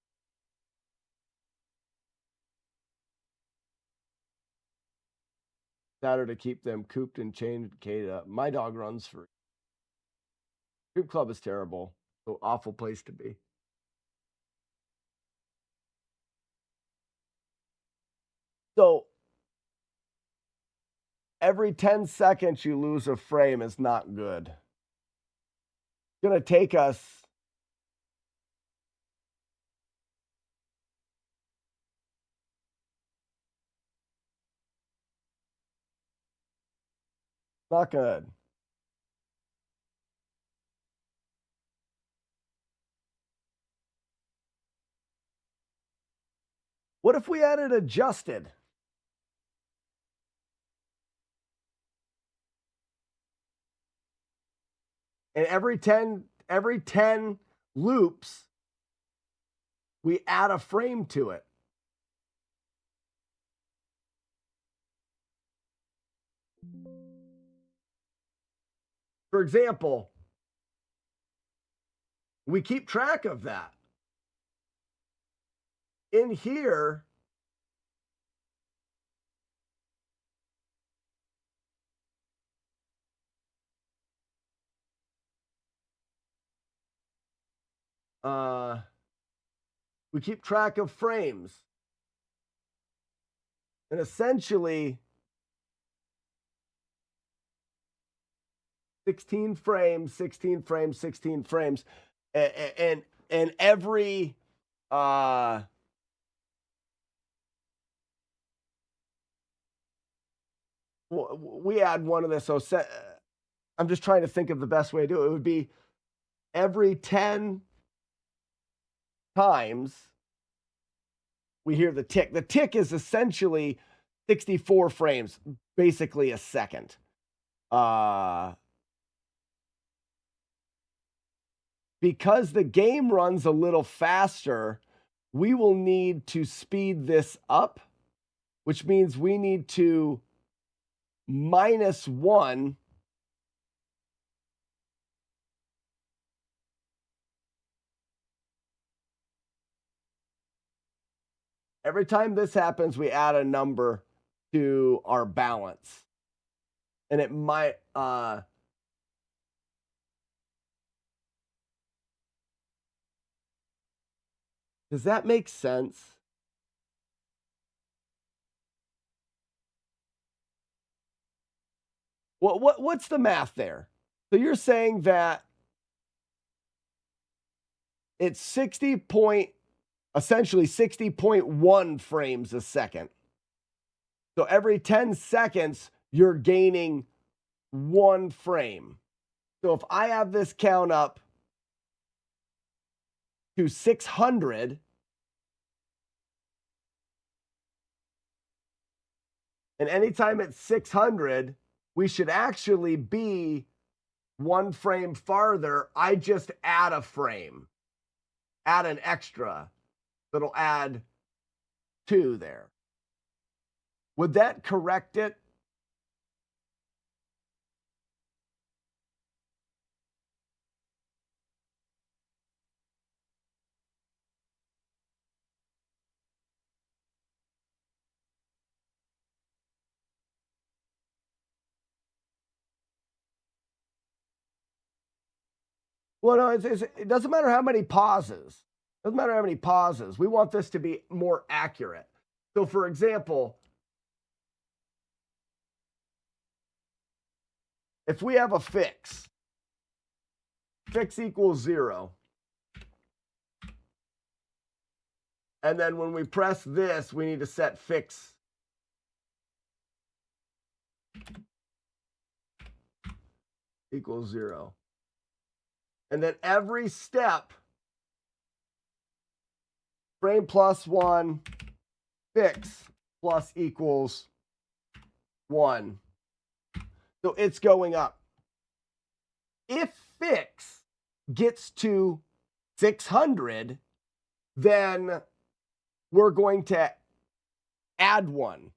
Sadder to keep them cooped and chained and cated up. My dog runs free. Creep Club is terrible. So awful place to be. So every 10 seconds you lose a frame is not good. It's going to take us not good. What if we added adjusted? And every 10 loops, we add a frame to it. For example, we keep track of that. In here, we keep track of frames. And essentially, 16 frames, 16 frames, 16 frames. And every we add one of this. So I'm just trying to think of the best way to do it. It would be every 10 times we hear the tick. The tick is essentially 64 frames, basically a second. Because the game runs a little faster, we will need to speed this up, which means we need to -1 every time this happens, we add a number to our balance. And it might does that make sense? What's the math there? So you're saying that it's essentially 60.1 frames a second. So every 10 seconds, you're gaining 1 frame. So if I have this count up to 600, and anytime it's 600, we should actually be 1 frame farther. I just add a frame, add an extra. That'll add 2 there. Would that correct it? Well, no, it doesn't matter how many pauses. It doesn't matter how many pauses. We want this to be more accurate. So, for example, if we have a fix equals 0, and then when we press this, we need to set fix equals 0. And then every step, frame plus 1, fix plus equals 1. So it's going up. If fix gets to 600, then we're going to add 1.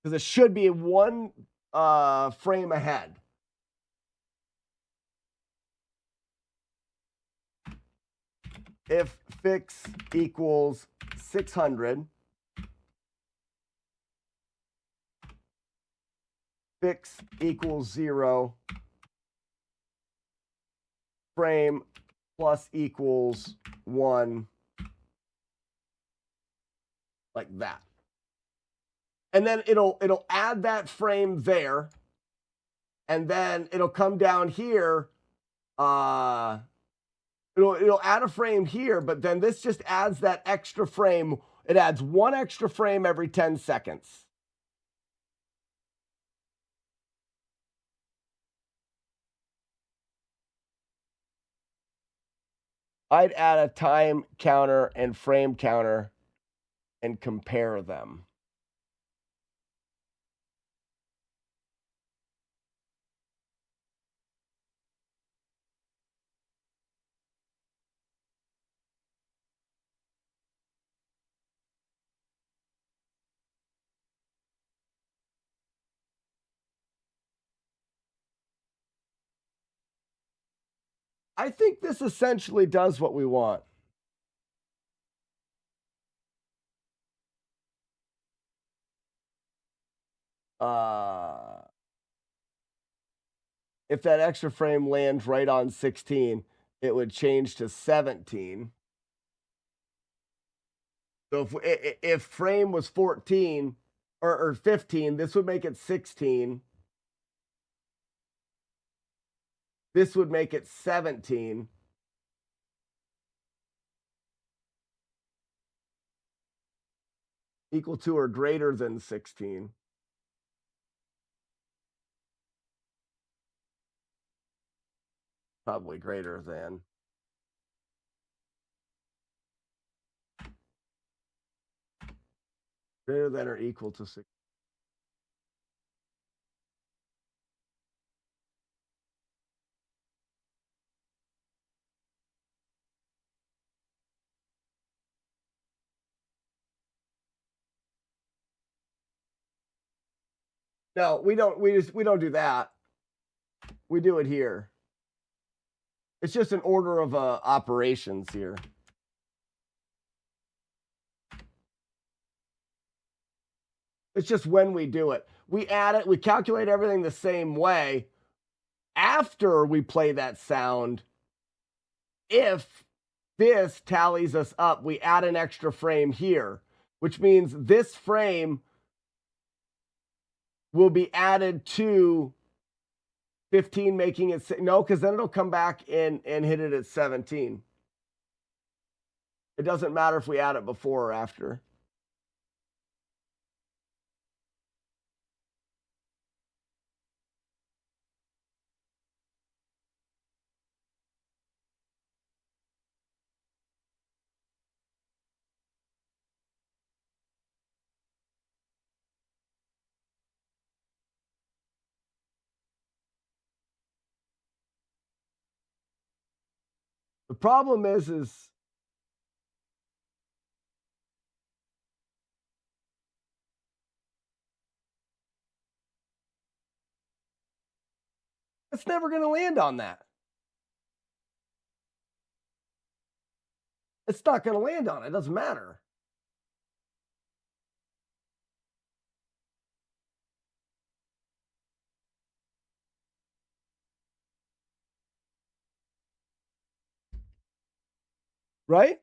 Because it should be 1 frame ahead. If fix equals 600, fix equals 0, frame plus equals 1, like that. And then it'll add that frame there, and then it'll come down here. It'll add a frame here, but then this just adds that extra frame. It adds 1 extra frame every 10 seconds. I'd add a time counter and frame counter and compare them. I think this essentially does what we want. If that extra frame lands right on 16, it would change to 17. So if frame was 14 or 15, this would make it 16. This would make it 17. Equal to or greater than 16. Probably greater than. Greater than or equal to 6. No, we don't do that. We do it here. It's just an order of operations here. It's just when we do it. We add it, we calculate everything the same way. After we play that sound, if this tallies us up, we add an extra frame here, which means this frame will be added to 15, making it, no, because then it'll come back and hit it at 17. It doesn't matter if we add it before or after. The problem is it's never going to land on that. It's not going to land on it. It doesn't matter. Right?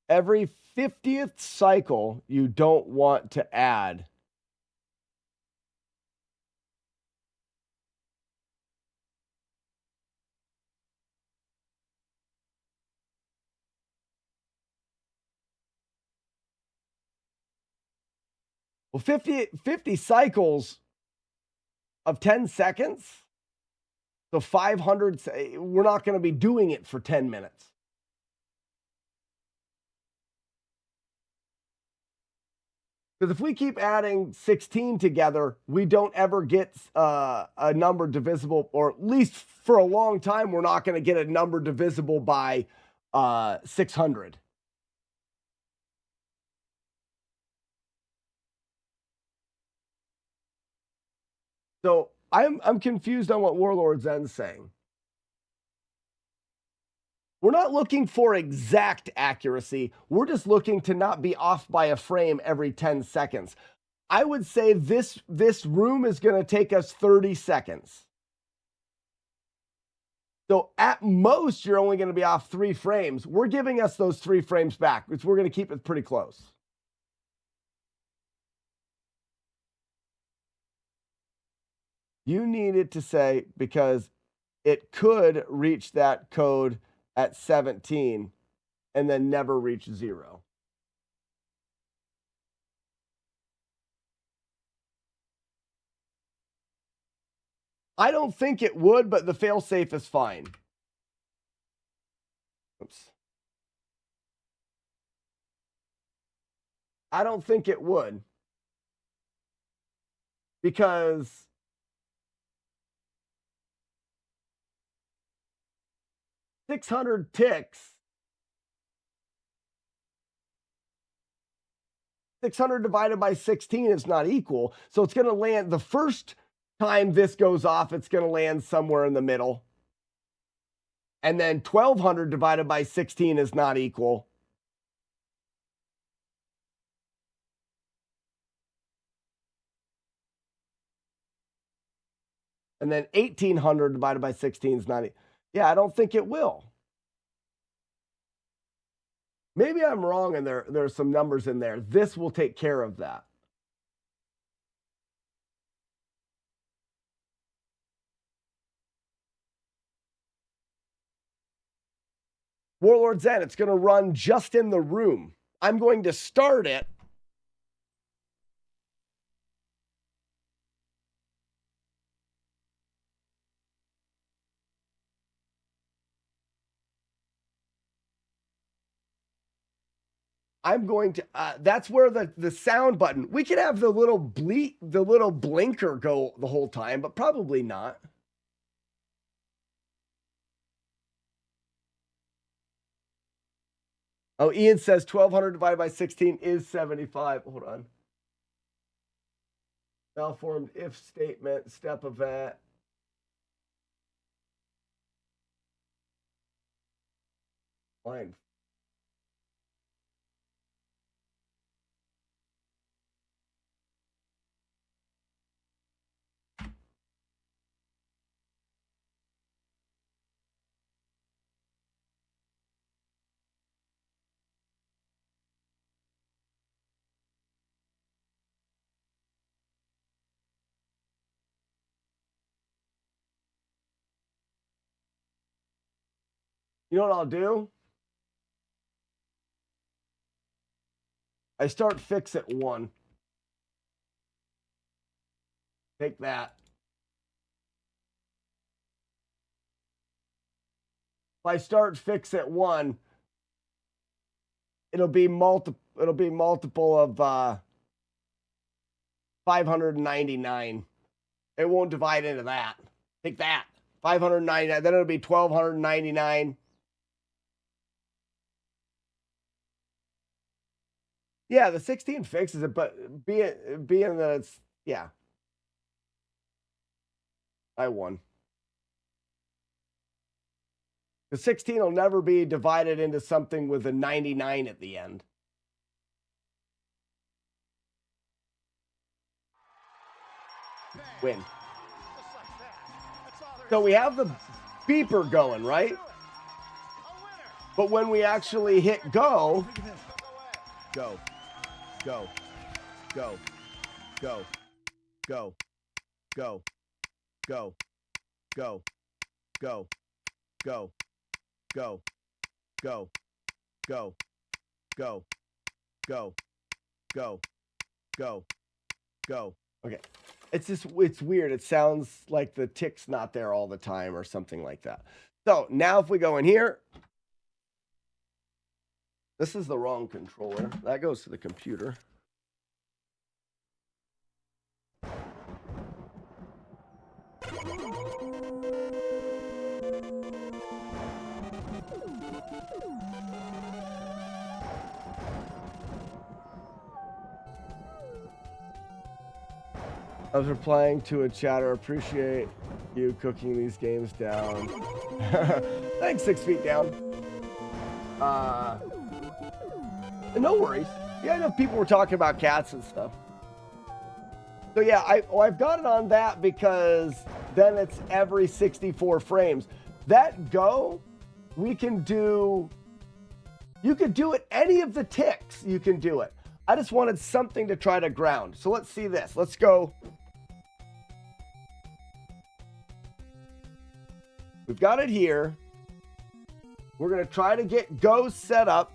Every 50th cycle, you don't want to add. Well, 50 cycles of 10 seconds. So 500, we're not going to be doing it for 10 minutes. Because if we keep adding 16 together, we don't ever get a number divisible, or at least for a long time, we're not going to get a number divisible by 600. So I'm confused on what Warlord Zen's saying. We're not looking for exact accuracy. We're just looking to not be off by a frame every 10 seconds. I would say this room is going to take us 30 seconds. So at most, you're only going to be off 3 frames. We're giving us those 3 frames back, which we're going to keep it pretty close. You need it to say, because it could reach that code at 17 and then never reach 0. I don't think it would, but the failsafe is fine. Oops. I don't think it would. Because 600 ticks, 600 divided by 16 is not equal. So it's going to land, the first time this goes off, it's going to land somewhere in the middle. And then 1200 divided by 16 is not equal. And then 1800 divided by 16 is not equal. Yeah, I don't think it will. Maybe I'm wrong and there's some numbers in there. This will take care of that. Warlord Zen, it's going to run just in the room. I'm going to start it. I'm going to, that's where the sound button, we could have the little blinker go the whole time, but probably not. Oh, Ian says 1200 divided by 16 is 75. Hold on. Malformed if statement, step event. Line. You know what I'll do? I start fix at 1. Take that. If I start fix at 1, it'll be multiple of 599. It won't divide into that. Take that. 599. Then it'll be 1299. Yeah, the 16 fixes it, but being that it's, yeah. I won. The 16 will never be divided into something with a 99 at the end. Win. So we have the beeper going, right? But when we actually hit go, go, go, go, go, go, go, go, go, go, go, go, go, go, go, go, go, go, go. Okay. It's weird. It sounds like the tick's not there all the time or something like that. So now if we go in here, this is the wrong controller. That goes to the computer. I was replying to a chatter. Appreciate you cooking these games down. Thanks, 6 feet down. No worries. Yeah, I know people were talking about cats and stuff. So yeah, I've got it on that because then it's every 64 frames. That go, we can do. You could do it any of the ticks. You can do it. I just wanted something to try to ground. So let's see this. Let's go. We've got it here. We're going to try to get go set up.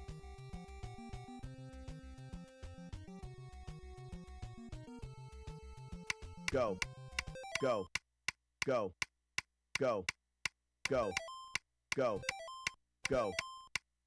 Go, go, go, go, go, go, go,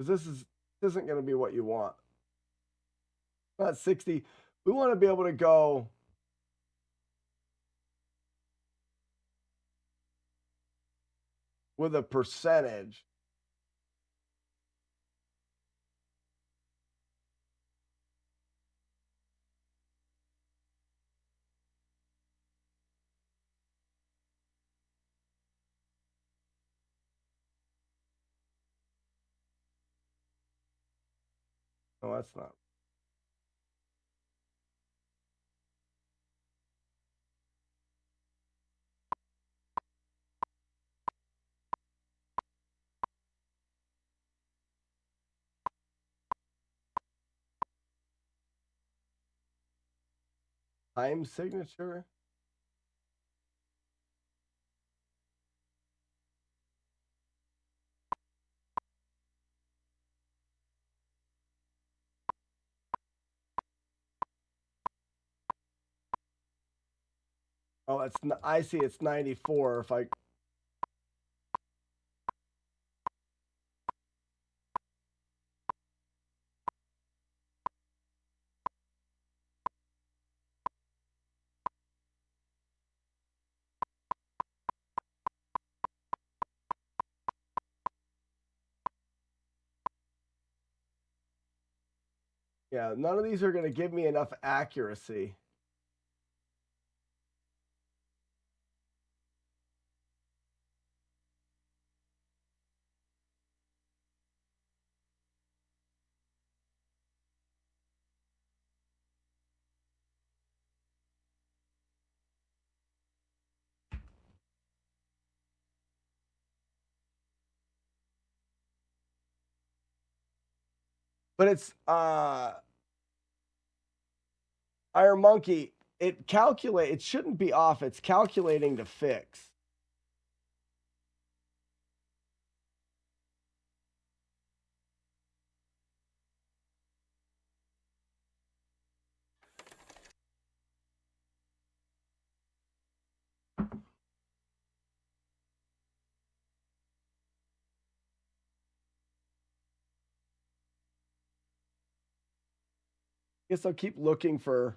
Because this isn't going to be what you want. Not 60. We want to be able to go with a percentage. No, that's not. Time signature. Oh, I see it's 94 if I Yeah, none of these are going to give me enough accuracy. But it's Iron Monkey, it shouldn't be off. It's calculating to fix. Guess I'll keep looking for.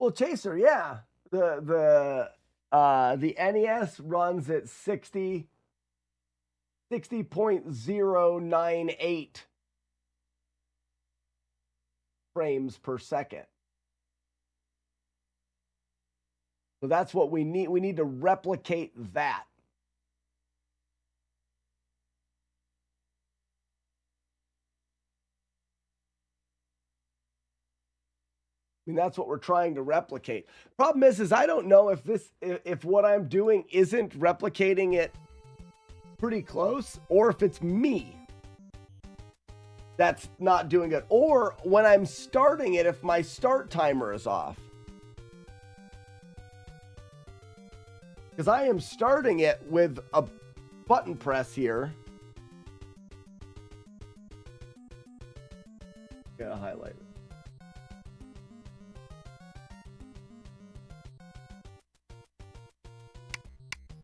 Well, Chaser, yeah. The NES runs at 60.098 frames per second. So that's what we need. We need to replicate that. I mean, that's what we're trying to replicate. Problem is I don't know if what I'm doing isn't replicating it pretty close, or if it's me that's not doing it, or when I'm starting it, if my start timer is off. Because I am starting it with a button press here. Gotta highlight it.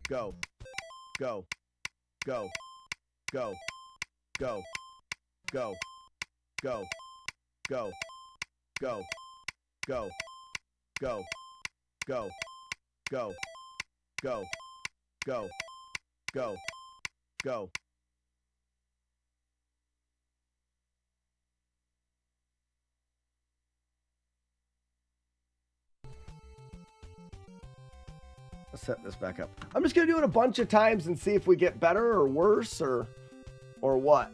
Go, go, go, go, go, go, go, go, go, go, go, go, go, go, go, go, go. Set this back up. I'm just gonna do it a bunch of times and see if we get better or worse or what.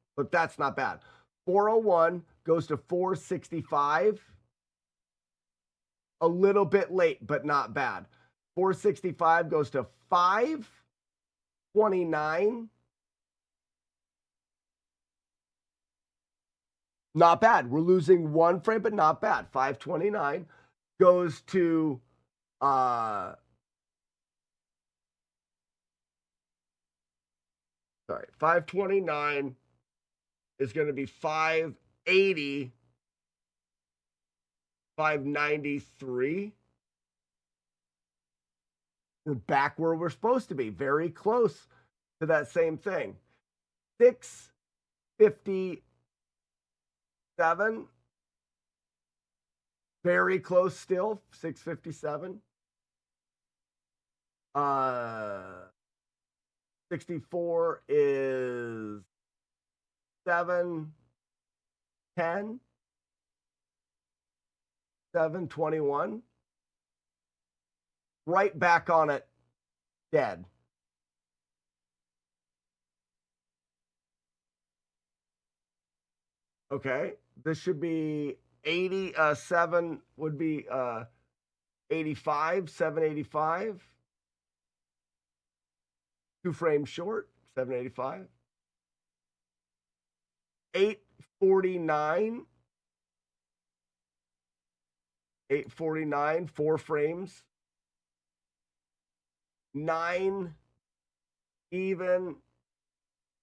but that's not bad. 401 goes to 465. A little bit late, but not bad. 465 goes to 529. Not bad. We're losing 1 frame, but not bad. 529 goes to sorry, 529 is going to be 580, 593. We're back where we're supposed to be, very close to that same thing. 657, very close still, 657. 64 is 710. 721. Right back on it, dead. Okay, this should be 7 would be 85, 785. 2 frames short, 785. 849. 849, 4 frames. 9 even.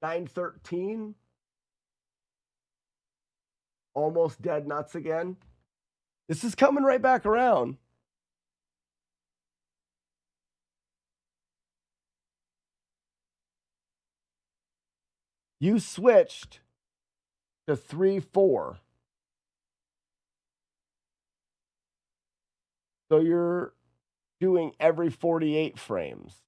913. Almost dead nuts again. This is coming right back around. You switched to 3-4. So you're doing every 48 frames.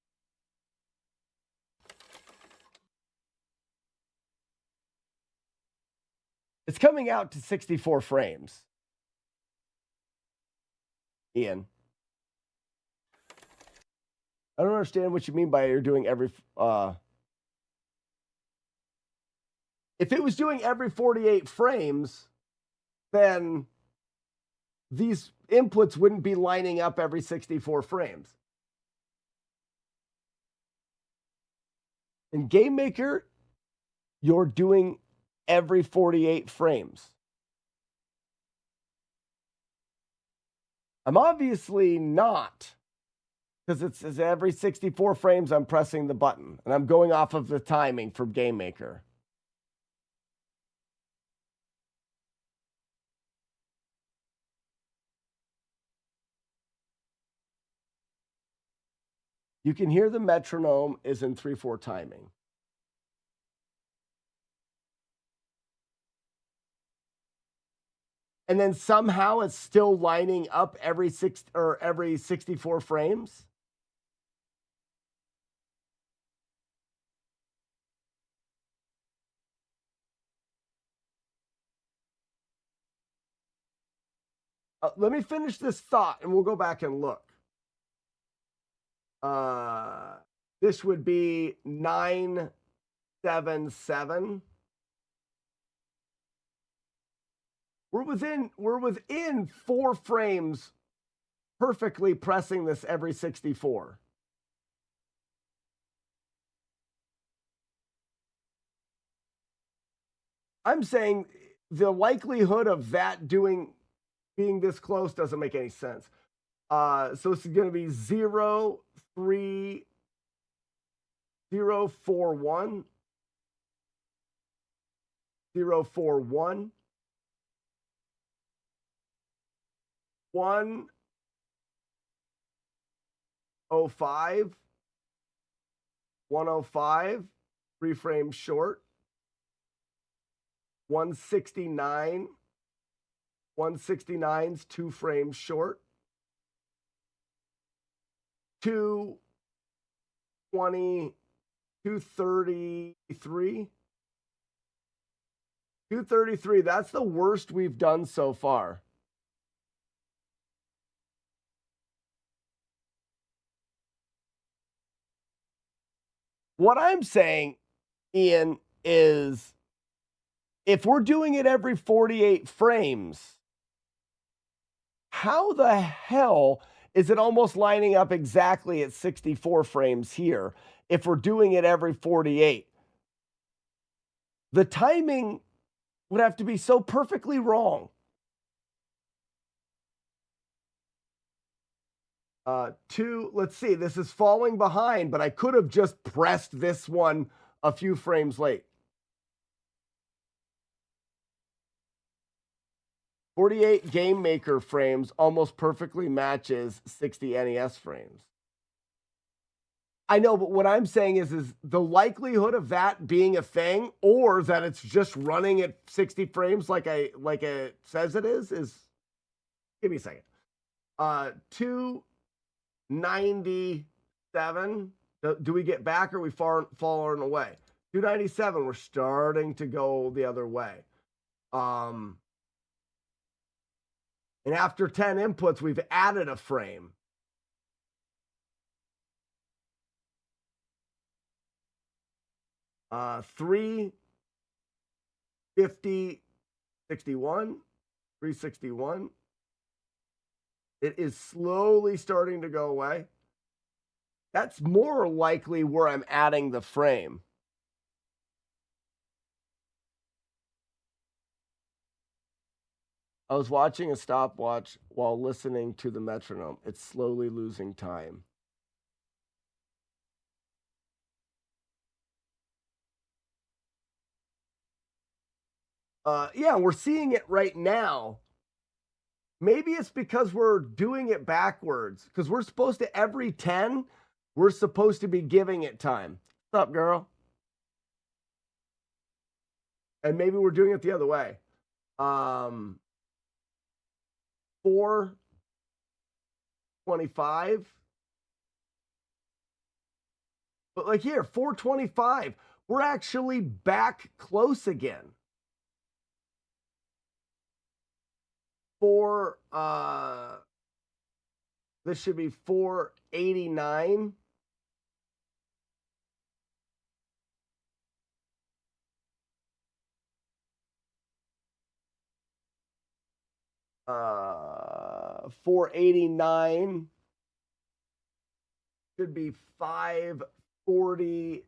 It's coming out to 64 frames. Ian. I don't understand what you mean by you're doing every if it was doing every 48 frames, then these inputs wouldn't be lining up every 64 frames. In Game Maker, you're doing every 48 frames. I'm obviously not, because it's every 64 frames I'm pressing the button, and I'm going off of the timing from Game Maker. You can hear the metronome is in 3/4 timing. And then somehow it's still lining up every 64 frames. Let me finish this thought and we'll go back and look. This would be 977. We're within 4 frames perfectly pressing this every 64. I'm saying the likelihood of that being this close doesn't make any sense. So it's going to be 03041 041 105 105, 3 frames short. 169 169's 2 frames short. 220 233 233. That's the worst we've done so far. What I'm saying, Ian, is if we're doing it every 48 frames, how the hell is it almost lining up exactly at 64 frames here if we're doing it every 48? The timing would have to be so perfectly wrong. Let's see, this is falling behind, but I could have just pressed this one a few frames late. 48 Game Maker frames almost perfectly matches 60 NES frames. I know, but what I'm saying is the likelihood of that being a thing, or that it's just running at 60 frames like it says it is give me a second. 297. Do we get back or are we falling away? 297, we're starting to go the other way. And after 10 inputs, we've added a frame. Uh, 350, 61, 361. It is slowly starting to go away. That's more likely where I'm adding the frame. I was watching a stopwatch while listening to the metronome. It's slowly losing time. Yeah, we're seeing it right now. Maybe it's because we're doing it backwards. Because we're supposed to, every 10, we're supposed to be giving it time. What's up, girl? And maybe we're doing it the other way. 425. But like here, 425. We're actually back close again. This should be 489. Uh, 489 should be 540,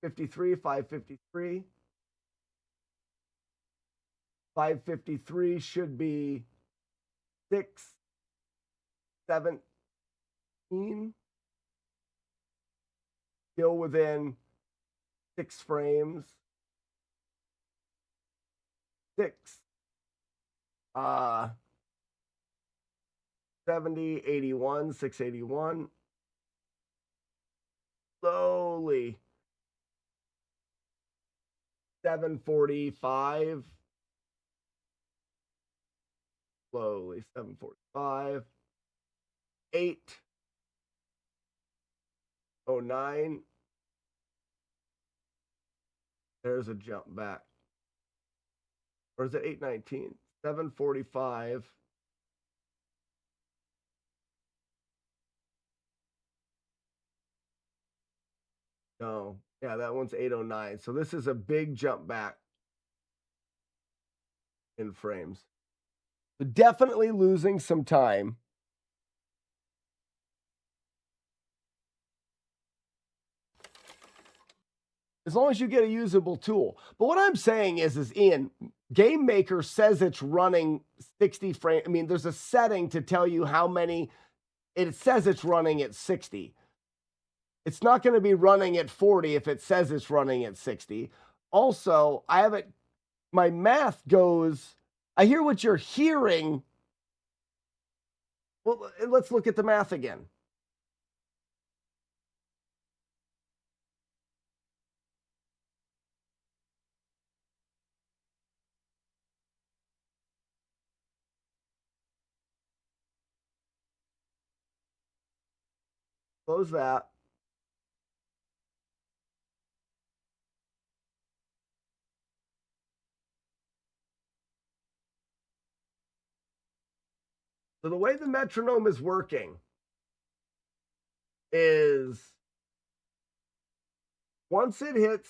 53, 553. 553 should be 617. Still within 6 frames. 6. 70, 81, 681. Slowly. 745. Slowly. 745. 809. There's a jump back. Or is it 819? 745. No. Yeah, that one's 809. So this is a big jump back in frames. So definitely losing some time. As long as you get a usable tool. But what I'm saying is Ian, Game Maker says it's running 60 frames. I mean, there's a setting to tell you how many. It says it's running at 60. It's not going to be running at 40 if it says it's running at 60. Also, I have it. My math goes. I hear what you're hearing. Well, let's look at the math again. Close that. So the way the metronome is working is once it hits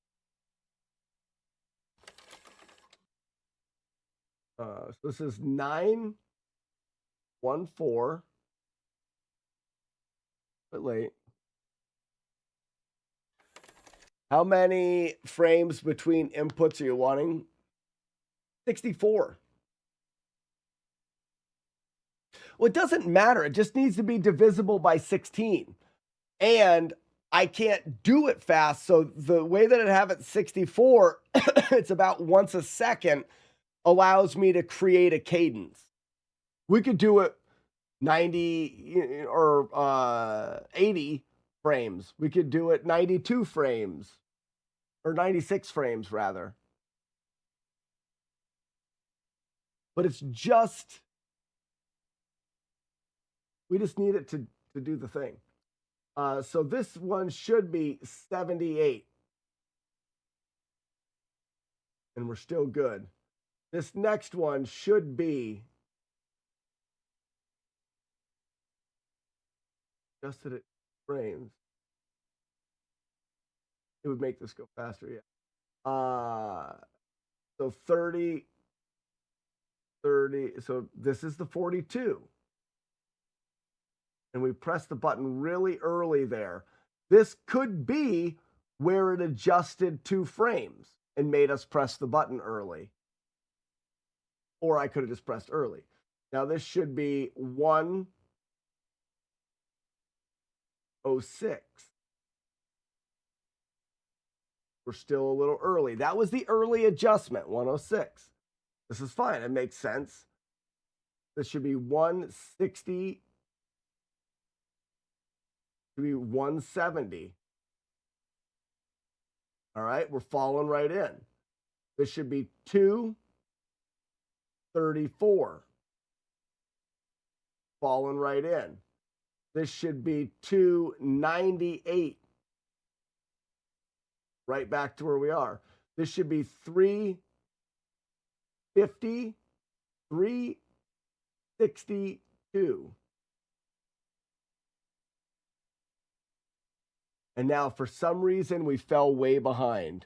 So this is 914. Bit late. How many frames between inputs are you wanting? 64. Well, it doesn't matter. It just needs to be divisible by 16. And I can't do it fast. So the way that I have it 64, it's about once a second, allows me to create a cadence. We could do it 90 or 80 frames. We could do it 92 frames or 96 frames rather. But it's just, we just need it to do the thing. So this one should be 78. And we're still good. This next one should be adjusted at frames. It would make this go faster, yeah. So 30. So this is the 42. And we press the button really early there. This could be where it adjusted 2 frames and made us press the button early. Or I could have just pressed early. Now this should be 106. We're still a little early. That was the early adjustment, 106. This is fine. It makes sense. This should be 160. Should be 170. All right, we're falling right in. This should be 234. Falling right in. This should be 298. Right back to where we are. This should be 350, 362. And now, for some reason, we fell way behind.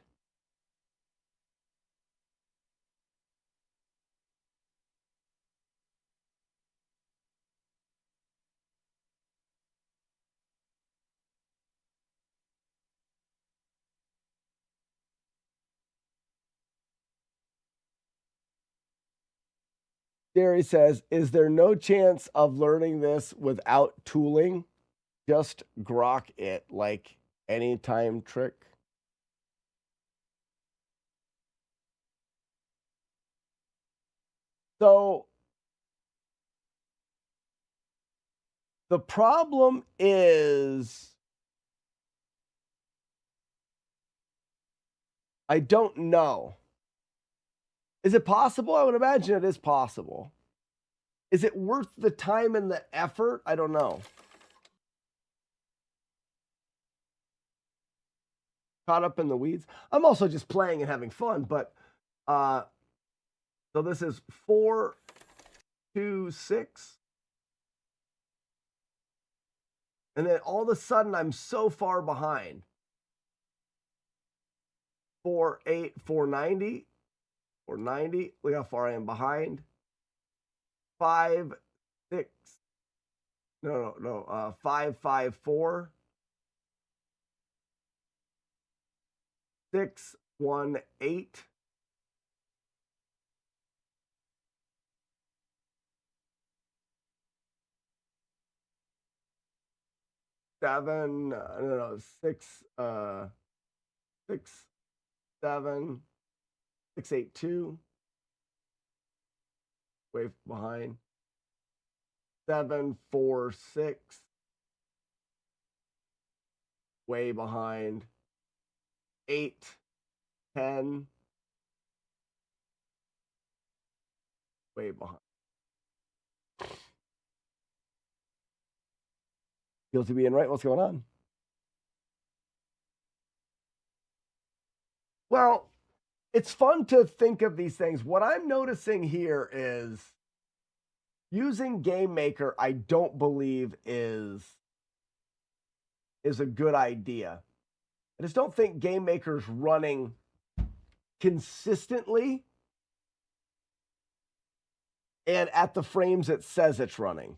Gary says, is there no chance of learning this without tooling? Just grok it like anytime trick? So the problem is I don't know. Is it possible? I would imagine it is possible. Is it worth the time and the effort? I don't know. Caught up in the weeds. I'm also just playing and having fun, but so this is 4, 2, 6. And then all of a sudden I'm so far behind. 4, 8, 490. 490. Look how far I am behind. 5, 6. No. 5, 5, 4. 6, 1, 8. Seven, 6, 6, 7, 6, 8, 2. Way behind. 7, 4, 6. Way behind. 8, 10. Way behind. Guilty being right. What's going on? Well, it's fun to think of these things. What I'm noticing here is using Game Maker, I don't believe is a good idea. I just don't think Game Maker's running consistently and at the frames it says it's running.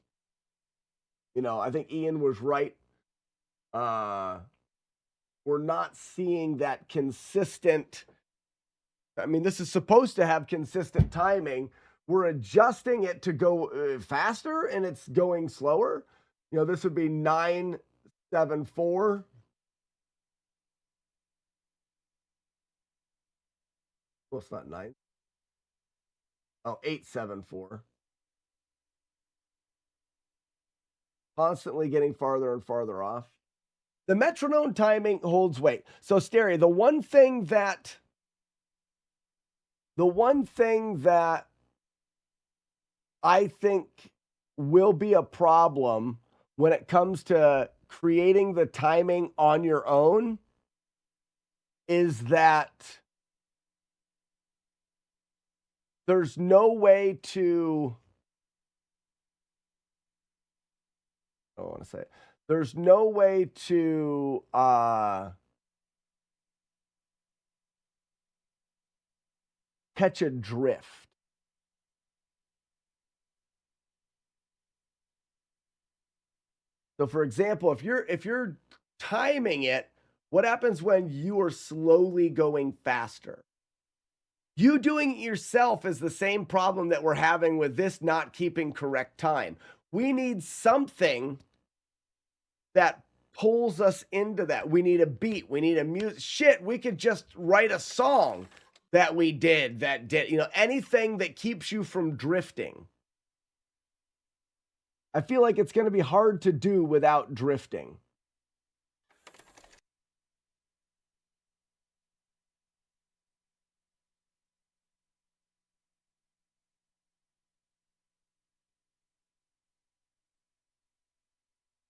You know, I think Ian was right. We're not seeing that consistent. I mean, this is supposed to have consistent timing. We're adjusting it to go faster and it's going slower. You know, this would be 974. Well, it's not 9. Oh, 874. Constantly getting farther and farther off. The metronome timing holds weight. So, Steri, the one thing that I think will be a problem when it comes to creating the timing on your own is that there's no way to, I don't want to say it. There's no way to catch a drift. So, for example, if you're timing it, what happens when you are slowly going faster? You doing it yourself is the same problem that we're having with this not keeping correct time. We need something that pulls us into that. We need a beat. We need a music. Shit, we could just write a song that we did, you know, anything that keeps you from drifting. I feel like it's going to be hard to do without drifting.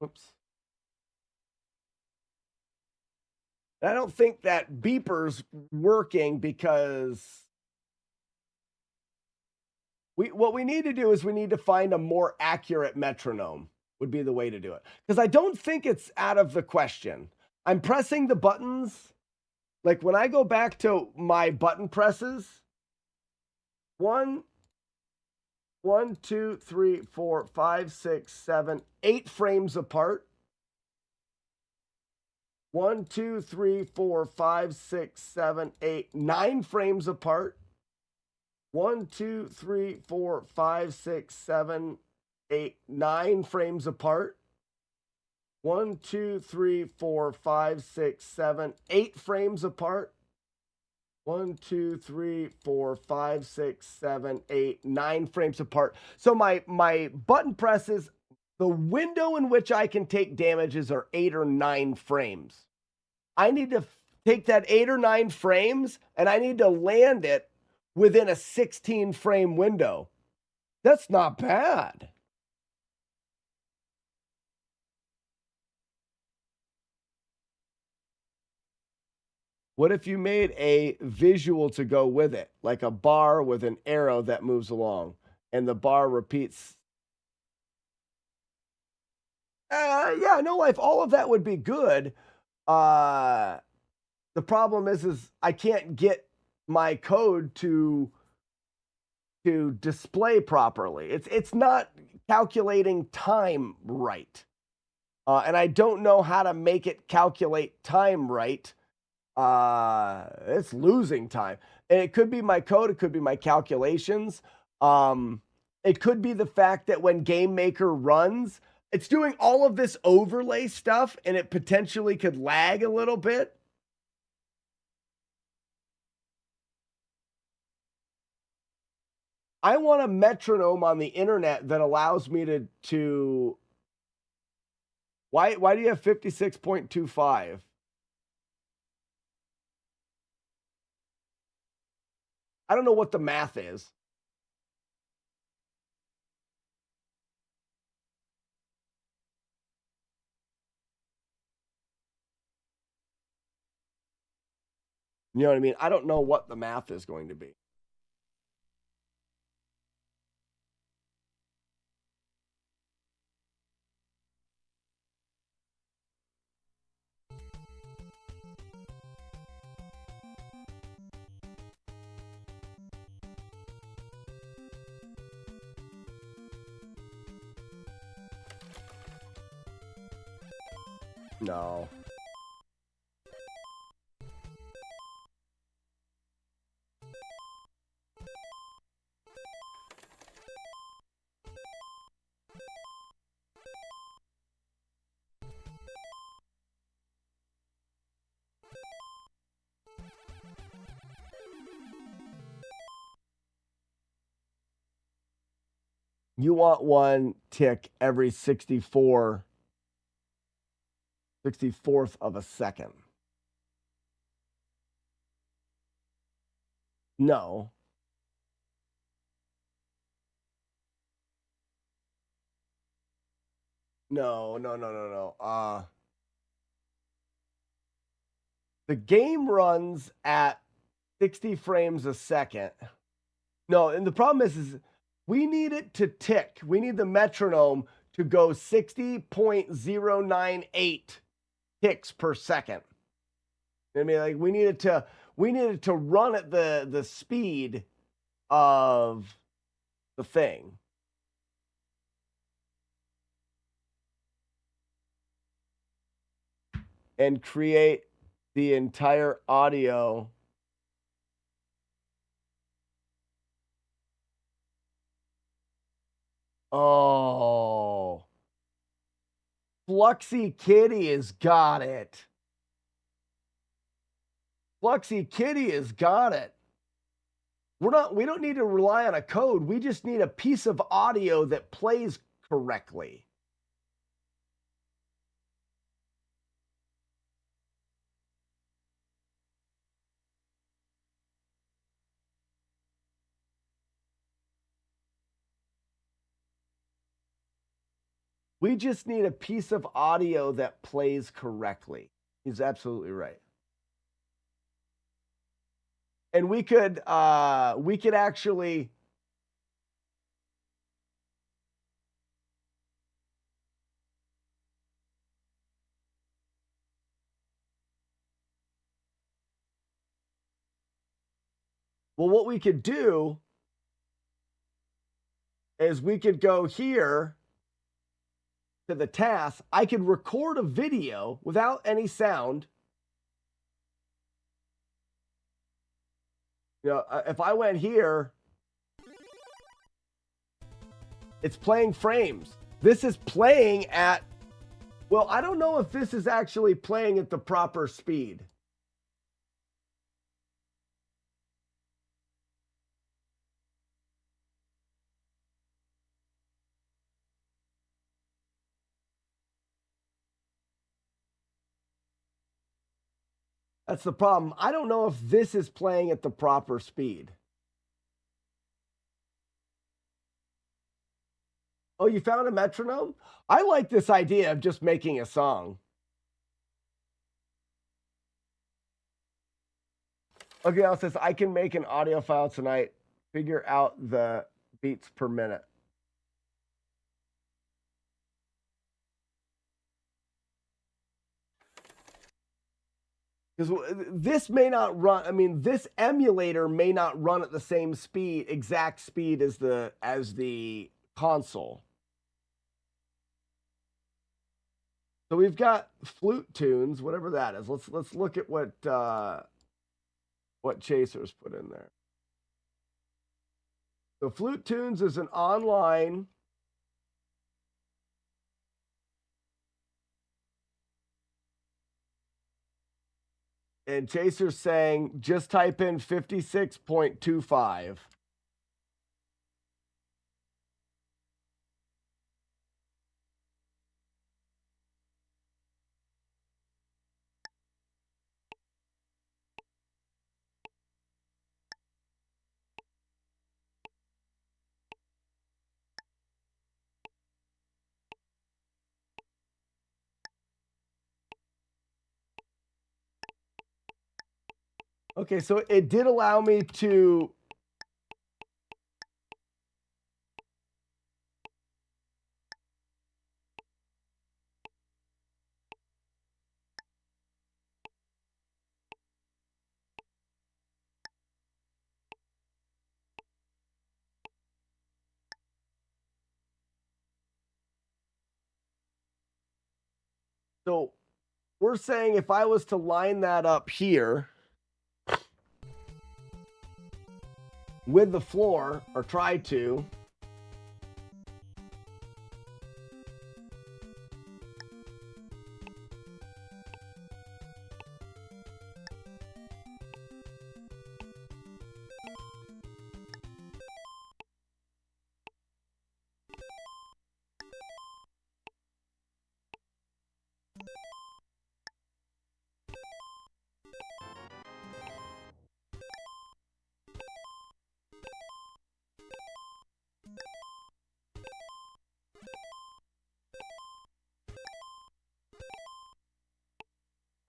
Oops. I don't think that beeper's working because what we need to do is we need to find a more accurate metronome would be the way to do it. Because I don't think it's out of the question. I'm pressing the buttons. Like when I go back to my button presses, 1, 2, 3, 4, 5, 6, 7, 8 frames apart. 1, 2, 3, 4, 5, 6, 7, 8, 9 frames apart. 1, 2, 3, 4, 5, 6, 7, 8, 9 frames apart. 1, 2, 3, 4, 5, 6, 7, 8 frames apart. 1, 2, 3, 4, 5, 6, 7, 8, 9 frames apart. So my button presses, the window in which I can take damages are 8 or 9 frames. I need to take that 8 or 9 frames and I need to land it within a 16 frame window. That's not bad. What if you made a visual to go with it, like a bar with an arrow that moves along and the bar repeats? Yeah, no life. All of that would be good. The problem is I can't get my code to display properly. It's not calculating time right. And I don't know how to make it calculate time right. It's losing time. And it could be my code, it could be my calculations. It could be the fact that when Game Maker runs, it's doing all of this overlay stuff and it potentially could lag a little bit. I want a metronome on the internet that allows me to why do you have 56.25? I don't know what the math is. You know what I mean? I don't know what the math is going to be. No. You want one tick every 64 64th of a second. No. No. The game runs at 60 frames a second. No, and the problem is we need it to tick. We need the metronome to go 60.098 ticks per second. I mean, like we need it to run at the speed of the thing. And create the entire audio. Oh. Fluxy Kitty has got it. Fluxy Kitty has got it. We don't need to rely on a code. We just need a piece of audio that plays correctly. We just need a piece of audio that plays correctly. He's absolutely right. And we could actually what we could do is we could go here to the task. I could record a video without any sound. You know, if I went here, it's playing frames. This is playing at, well, I don't know if this is actually playing at the proper speed. That's the problem. I don't know if this is playing at the proper speed. Oh, you found a metronome? I like this idea of just making a song. Okay, Al says, I can make an audio file tonight, figure out the beats per minute. Because this may not run, I mean, this emulator may not run at the same speed, exact speed as the console. So we've got flute tunes, whatever that is. Let's look at what Chaser's put in there. So Flute Tunes is an online and Chaser's saying just type in 56.25. Okay, so it did allow me to we're saying if I was to line that up here with the floor, or try to,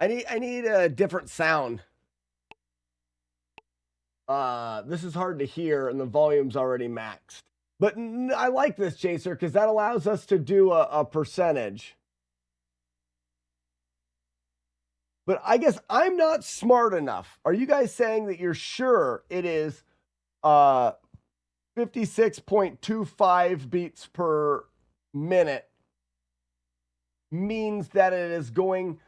I need a different sound. This is hard to hear and the volume's already maxed. But I like this, Chaser, because that allows us to do a percentage. But I guess I'm not smart enough. Are you guys saying that you're sure it is 56.25 beats per minute means that it is going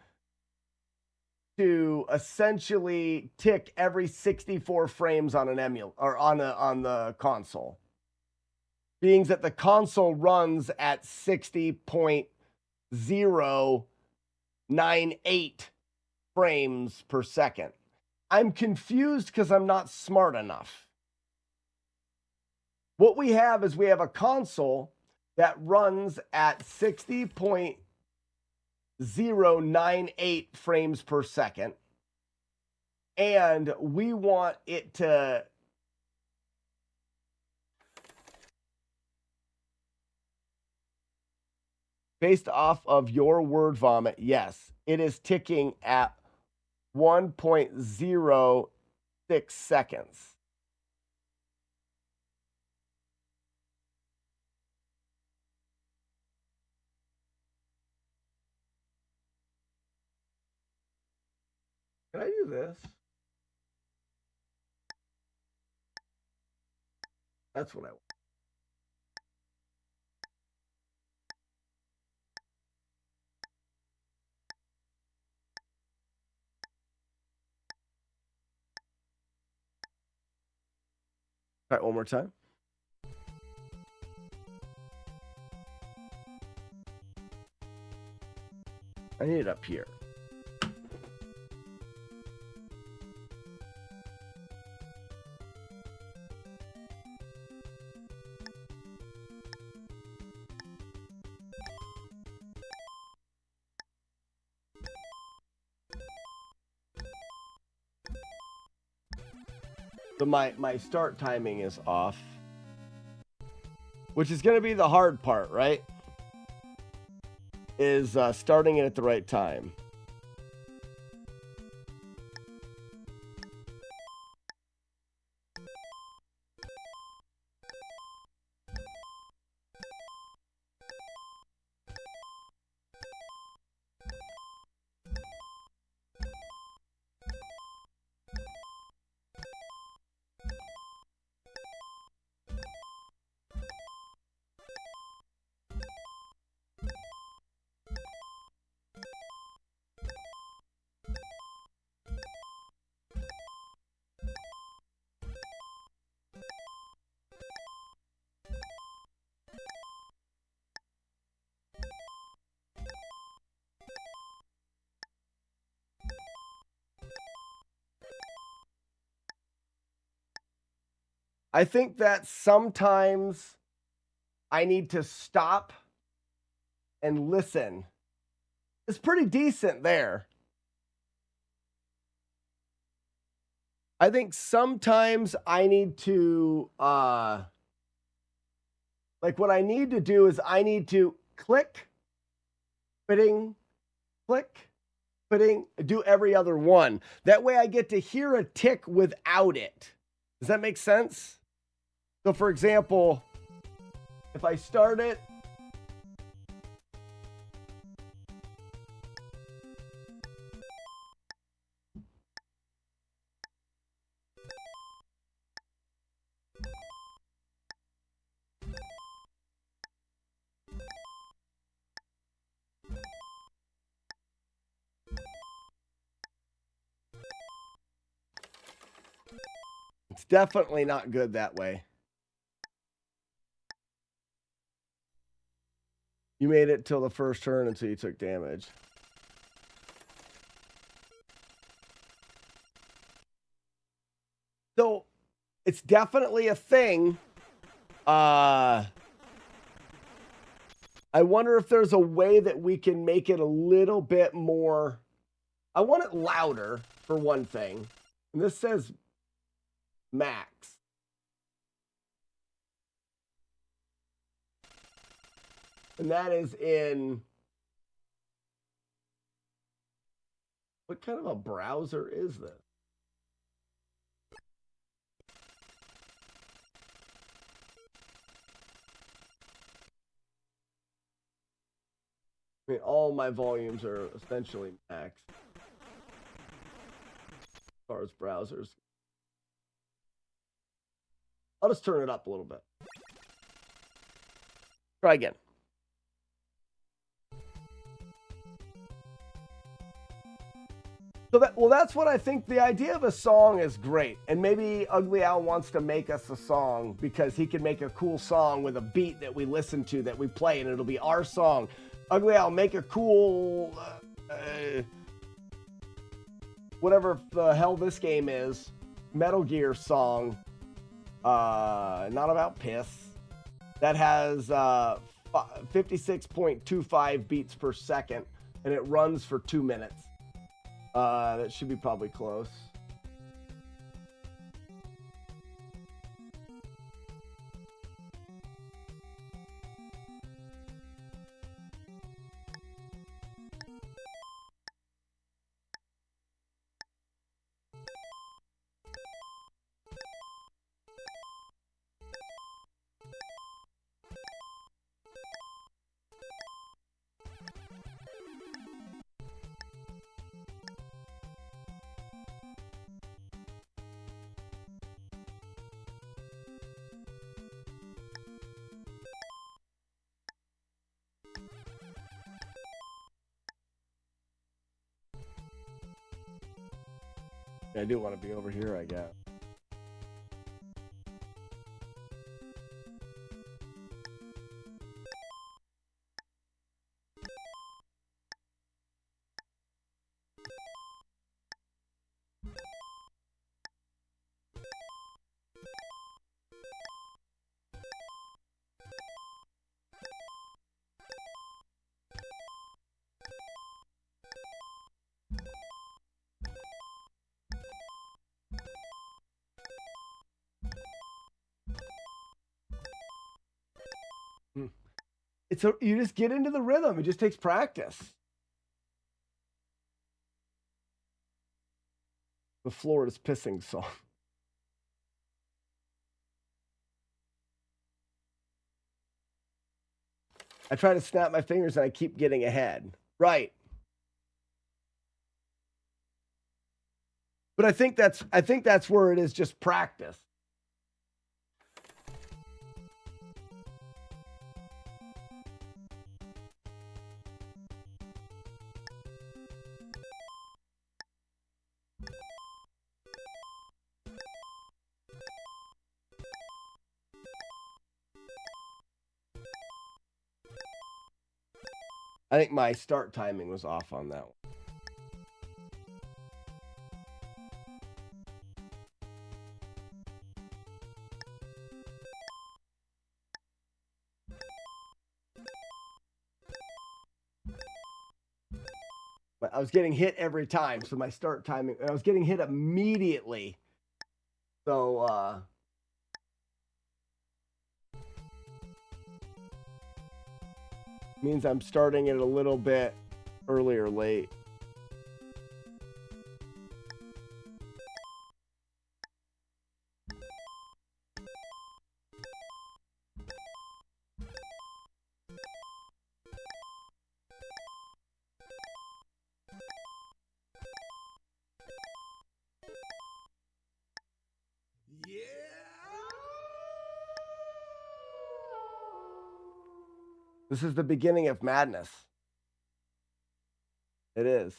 to essentially tick every 64 frames on an emulator or on the console? Being that the console runs at 60.098 frames per second. I'm confused because I'm not smart enough. What we have is we have a console that runs at 60.098 frames per second, and we want it to based off of your word vomit, yes, it is ticking at 1.06 seconds. Can I do this? That's what I want. All right, one more time. I need it up here. So my start timing is off, which is going to be the hard part, right? Is starting it at the right time. I think that sometimes I need to stop and listen. It's pretty decent there. I think sometimes I need to, like what I need to do is I need to click, fitting, click, fitting, do every other one. That way I get to hear a tick without it. Does that make sense? So for example, if I start it, It's definitely not good that way. You made it till the first turn until you took damage. So it's definitely a thing. I wonder if there's a way that we can make it a little bit more. I want it louder, for one thing. And this says max. And that is in... What kind of a browser is this? I mean, all my volumes are essentially max as far as browsers. I'll just turn it up a little bit. Try again. So that's what I think. The idea of a song is great. And maybe Ugly Al wants to make us a song because he can make a cool song with a beat that we listen to, that we play, and it'll be our song. Ugly Al, make a cool, whatever the hell this game is, Metal Gear song, not about piss, that has 56.25 beats per second, and it runs for 2 minutes. That should be probably close. I do want to be over here, I guess. You just get into the rhythm. It just takes practice. The Florida's pissing song. I try to snap my fingers and I keep getting ahead. Right. But I think that's where it is, just practice. I think my start timing was off on that one. But I was getting hit every time, so my start timing, I was getting hit immediately. So, means I'm starting it a little bit early or late. This is the beginning of madness. It is.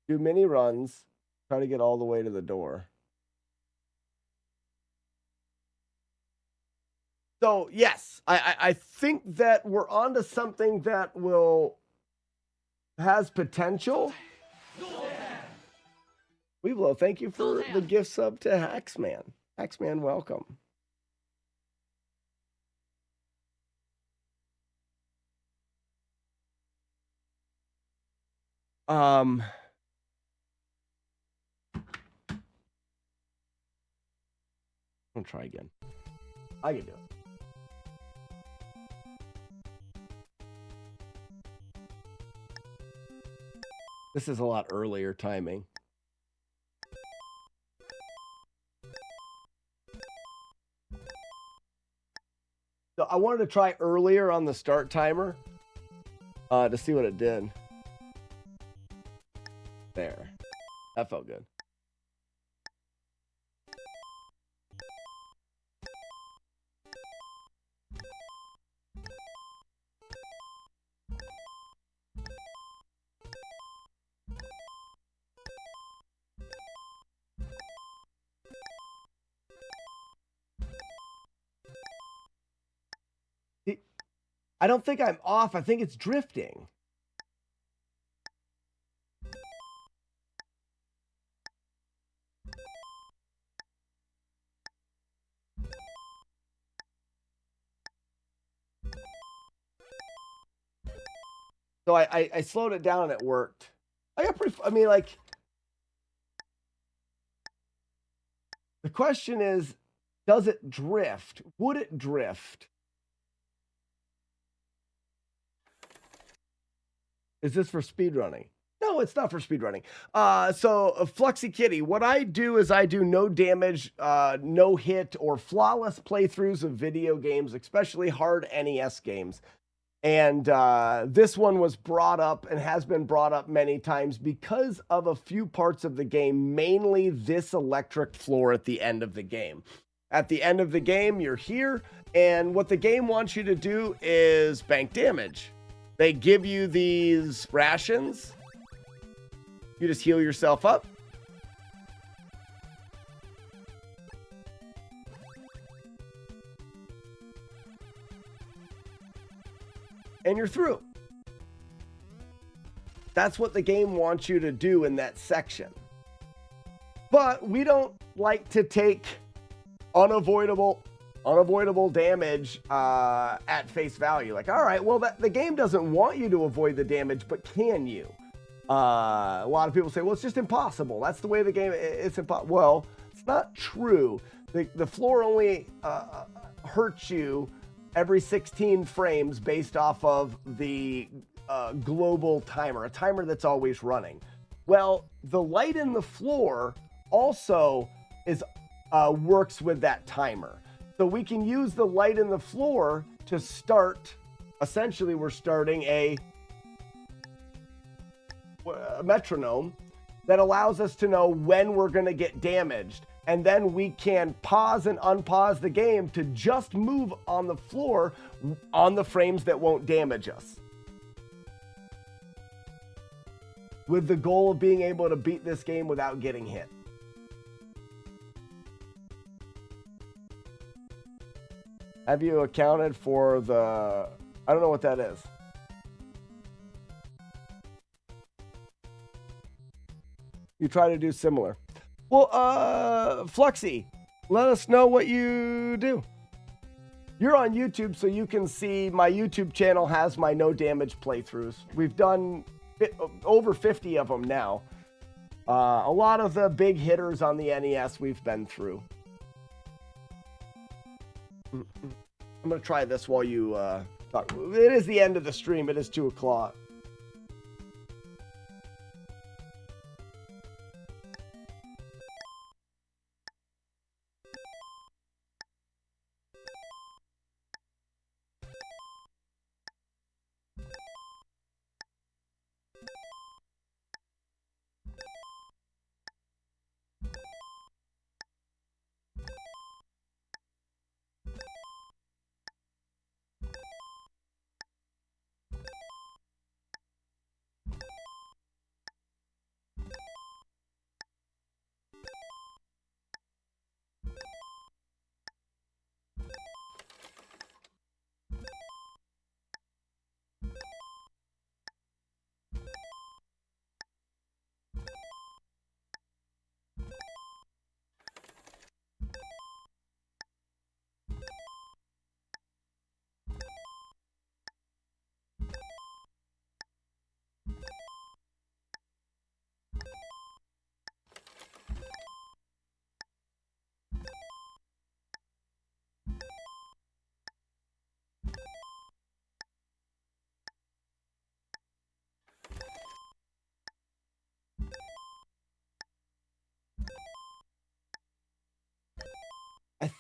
Do mini runs, Try to get all the way to the door. So yes, I think that we're onto something that has potential. Weeblo, thank you for the gift sub to Haxman. Haxman, welcome. I'm gonna try again. I can do it. This is a lot earlier timing. So I wanted to try earlier on the start timer to see what it did. There. That felt good. I don't think I'm off. I think it's drifting. So I slowed it down and it worked. I mean, like, the question is, does it drift? Would it drift? Is this for speedrunning? No, it's not for speedrunning. So Fluxy Kitty, what I do is I do no damage, no hit, or flawless playthroughs of video games, especially hard NES games. And this one was brought up and has been brought up many times because of a few parts of the game, mainly this electric floor at the end of the game. At the end of the game, you're here, and what the game wants you to do is bank damage. They give you these rations. You just heal yourself up. And you're through. That's what the game wants you to do in that section. But we don't like to take unavoidable damage at face value. Like, all right, well, the game doesn't want you to avoid the damage, but can you? A lot of people say, well, it's just impossible. That's the way the game, it's impossible. Well, it's not true. The floor only hurts you every 16 frames based off of the global timer, a timer that's always running. Well, the light in the floor also works with that timer. So we can use the light in the floor to start, essentially we're starting a metronome that allows us to know when we're going to get damaged. And then we can pause and unpause the game to just move on the floor on the frames that won't damage us, with the goal of being able to beat this game without getting hit. Have you accounted for the... I don't know what that is. You try to do similar. Well, Fluxy, let us know what you do. You're on YouTube, so you can see my YouTube channel has my no damage playthroughs. We've done over 50 of them now. A lot of the big hitters on the NES we've been through. I'm going to try this while you talk. It is the end of the stream. It is 2 o'clock.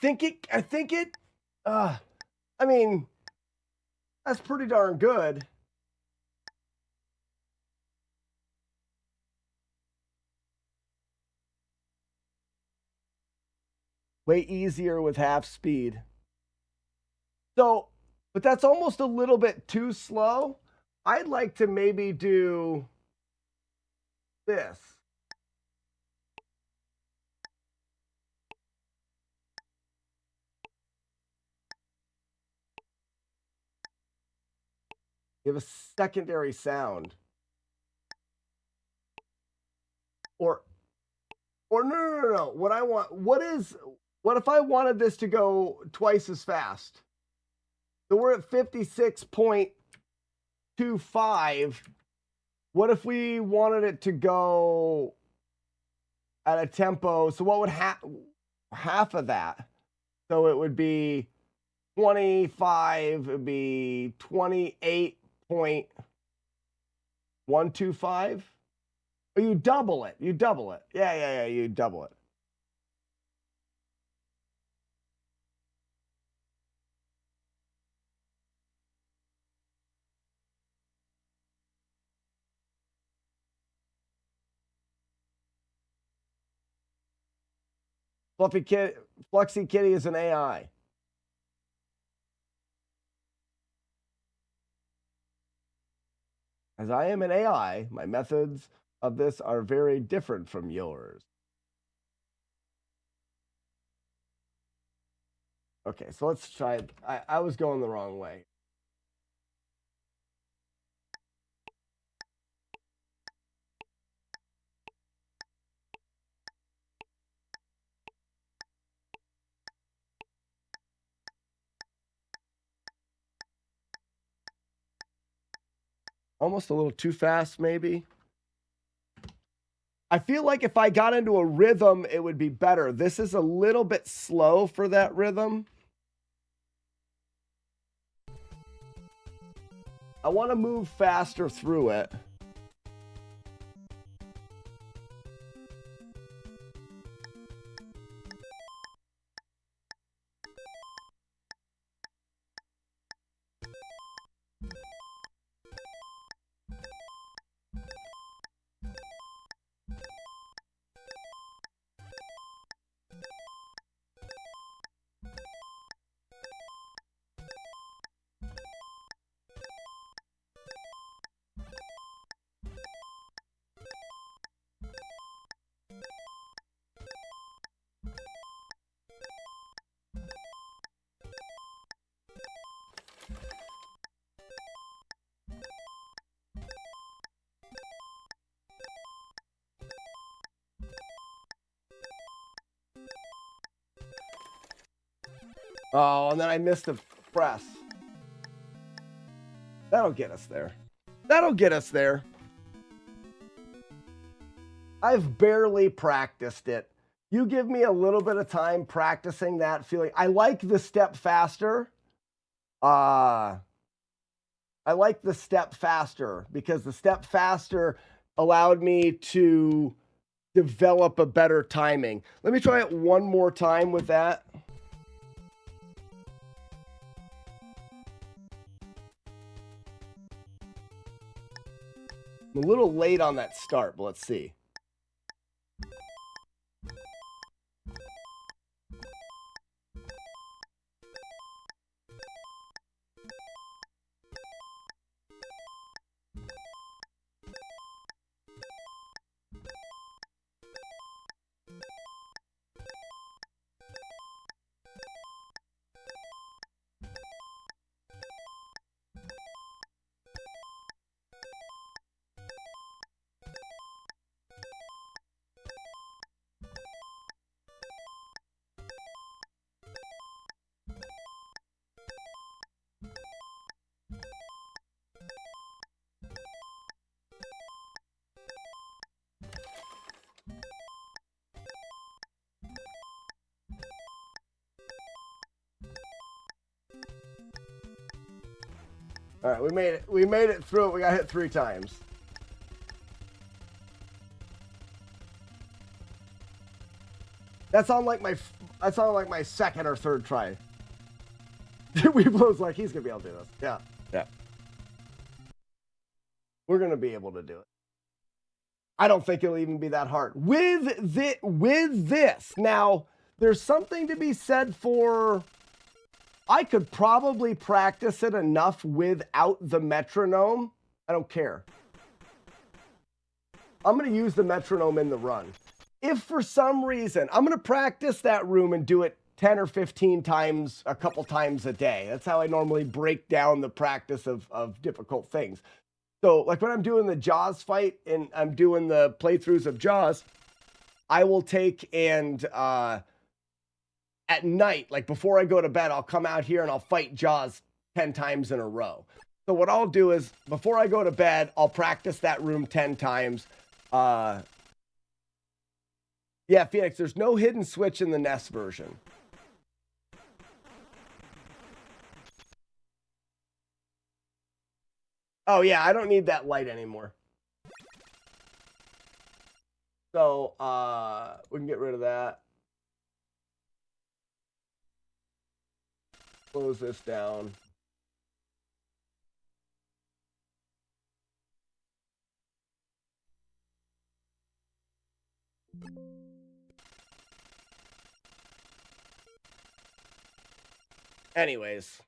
think it, I mean, that's pretty darn good. Way easier with half speed. So, but that's almost a little bit too slow. I'd like to maybe do this. Give a secondary sound. Or no. What if I wanted this to go twice as fast? So we're at 56.25. What if we wanted it to go at a tempo? So what would half of that? So it would be 25, it would be 28.125. Oh, you double it. You double it. Yeah, you double it. Fluxy Kitty is an AI. As I am an AI, my methods of this are very different from yours. Okay, so let's try it. I was going the wrong way. Almost a little too fast, maybe. I feel like if I got into a rhythm, it would be better. This is a little bit slow for that rhythm. I want to move faster through it. Oh, and then I missed the press. That'll get us there. That'll get us there. I've barely practiced it. You give me a little bit of time practicing that feeling. I like the step faster. I like the step faster because the step faster allowed me to develop a better timing. Let me try it one more time with that. I'm a little late on that start, but let's see. All right, we made it. We made it through it. We got hit 3 times. That's on like I saw like my second or third try. Weeblo's like, he's gonna be able to do this. Yeah. Yeah. We're gonna be able to do it. I don't think it'll even be that hard. With this, now, there's something to be said for, I could probably practice it enough without the metronome. I don't care. I'm going to use the metronome in the run. If for some reason, I'm going to practice that room and do it 10 or 15 times, a couple times a day. That's how I normally break down the practice of difficult things. So, like when I'm doing the Jaws fight and I'm doing the playthroughs of Jaws, I will take and at night, like before I go to bed, I'll come out here and I'll fight Jaws 10 times in a row. So what I'll do is before I go to bed, I'll practice that room 10 times. Yeah, Phoenix, there's no hidden switch in the NES version. Oh, yeah, I don't need that light anymore. So, we can get rid of that. Close this down. Anyways.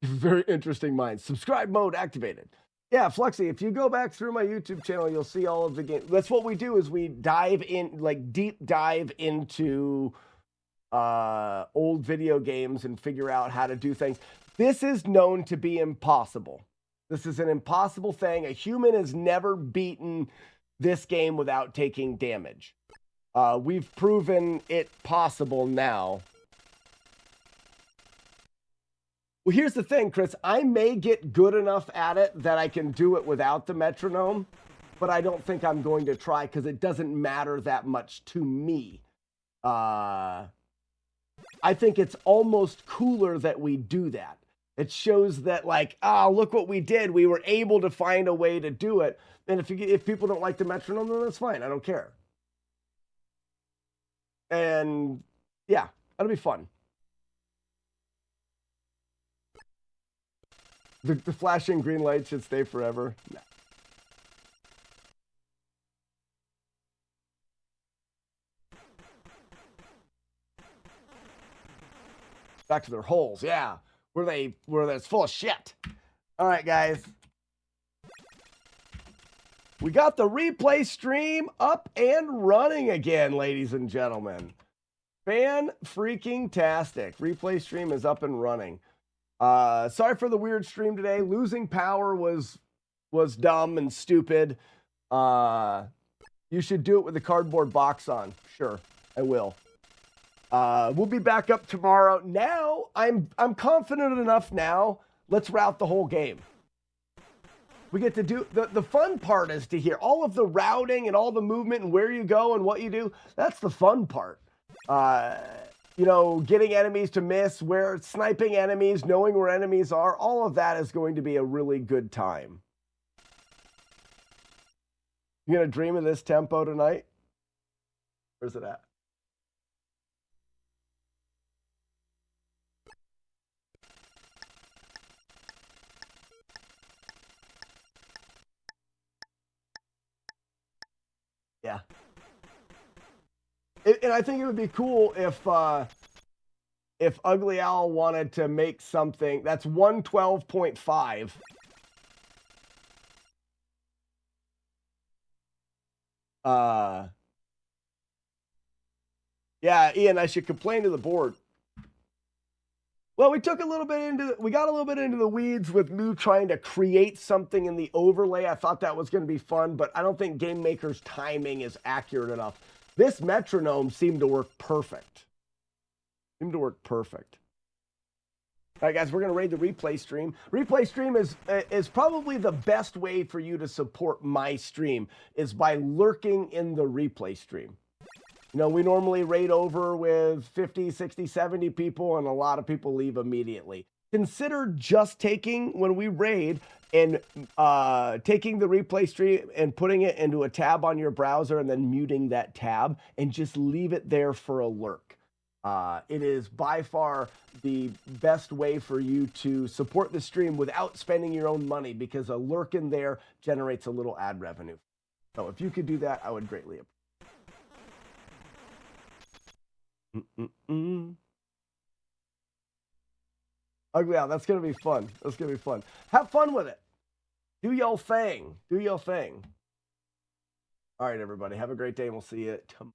Very interesting mind. Subscribe mode activated. Yeah, Fluxy, if you go back through my YouTube channel, you'll see all of the games. That's what we do is we dive in, like deep dive into old video games and figure out how to do things. This is known to be impossible. This is an impossible thing. A human has never beaten this game without taking damage. We've proven it possible now. Well, here's the thing, Chris. I may get good enough at it that I can do it without the metronome, but I don't think I'm going to try because it doesn't matter that much to me. I think it's almost cooler that we do that. It shows that, like, oh, look what we did. We were able to find a way to do it. And if people don't like the metronome, then that's fine. I don't care. And yeah, that'll be fun. The flashing green light should stay forever. No. Back to their holes, yeah. Where that's full of shit. All right, guys. We got the replay stream up and running again, ladies and gentlemen. Fan-freaking-tastic. Replay stream is up and running. Sorry for the weird stream today. Losing power was dumb and stupid. You should do it with the cardboard box on. Sure, I will. We'll be back up tomorrow. Now, I'm confident enough now. Let's route the whole game. We get to do the fun part is to hear all of the routing and all the movement and where you go and what you do. That's the fun part. You know, getting enemies to miss, where sniping enemies, knowing where enemies are, all of that is going to be a really good time. You gonna dream of this tempo tonight? Where's it at? Yeah. And I think it would be cool if Ugly Owl wanted to make something that's 112.5. Yeah, Ian, I should complain to the board. Well, we got a little bit into the weeds with me trying to create something in the overlay. I thought that was going to be fun, but I don't think Game Maker's timing is accurate enough. This metronome seemed to work perfect. All right, guys, we're going to raid the replay stream. Replay stream is probably the best way for you to support my stream is by lurking in the replay stream. You know, we normally raid over with 50, 60, 70 people, and a lot of people leave immediately. consider just taking, when we raid, and taking the replay stream and putting it into a tab on your browser and then muting that tab and just leave it there for a lurk. It is by far the best way for you to support the stream without spending your own money, because a lurk in there generates a little ad revenue. So if you could do that, I would greatly appreciate. Ugly Al, that's going to be fun. That's going to be fun. Have fun with it. Do your thing. Do your thing. All right, everybody. Have a great day, and we'll see you tomorrow.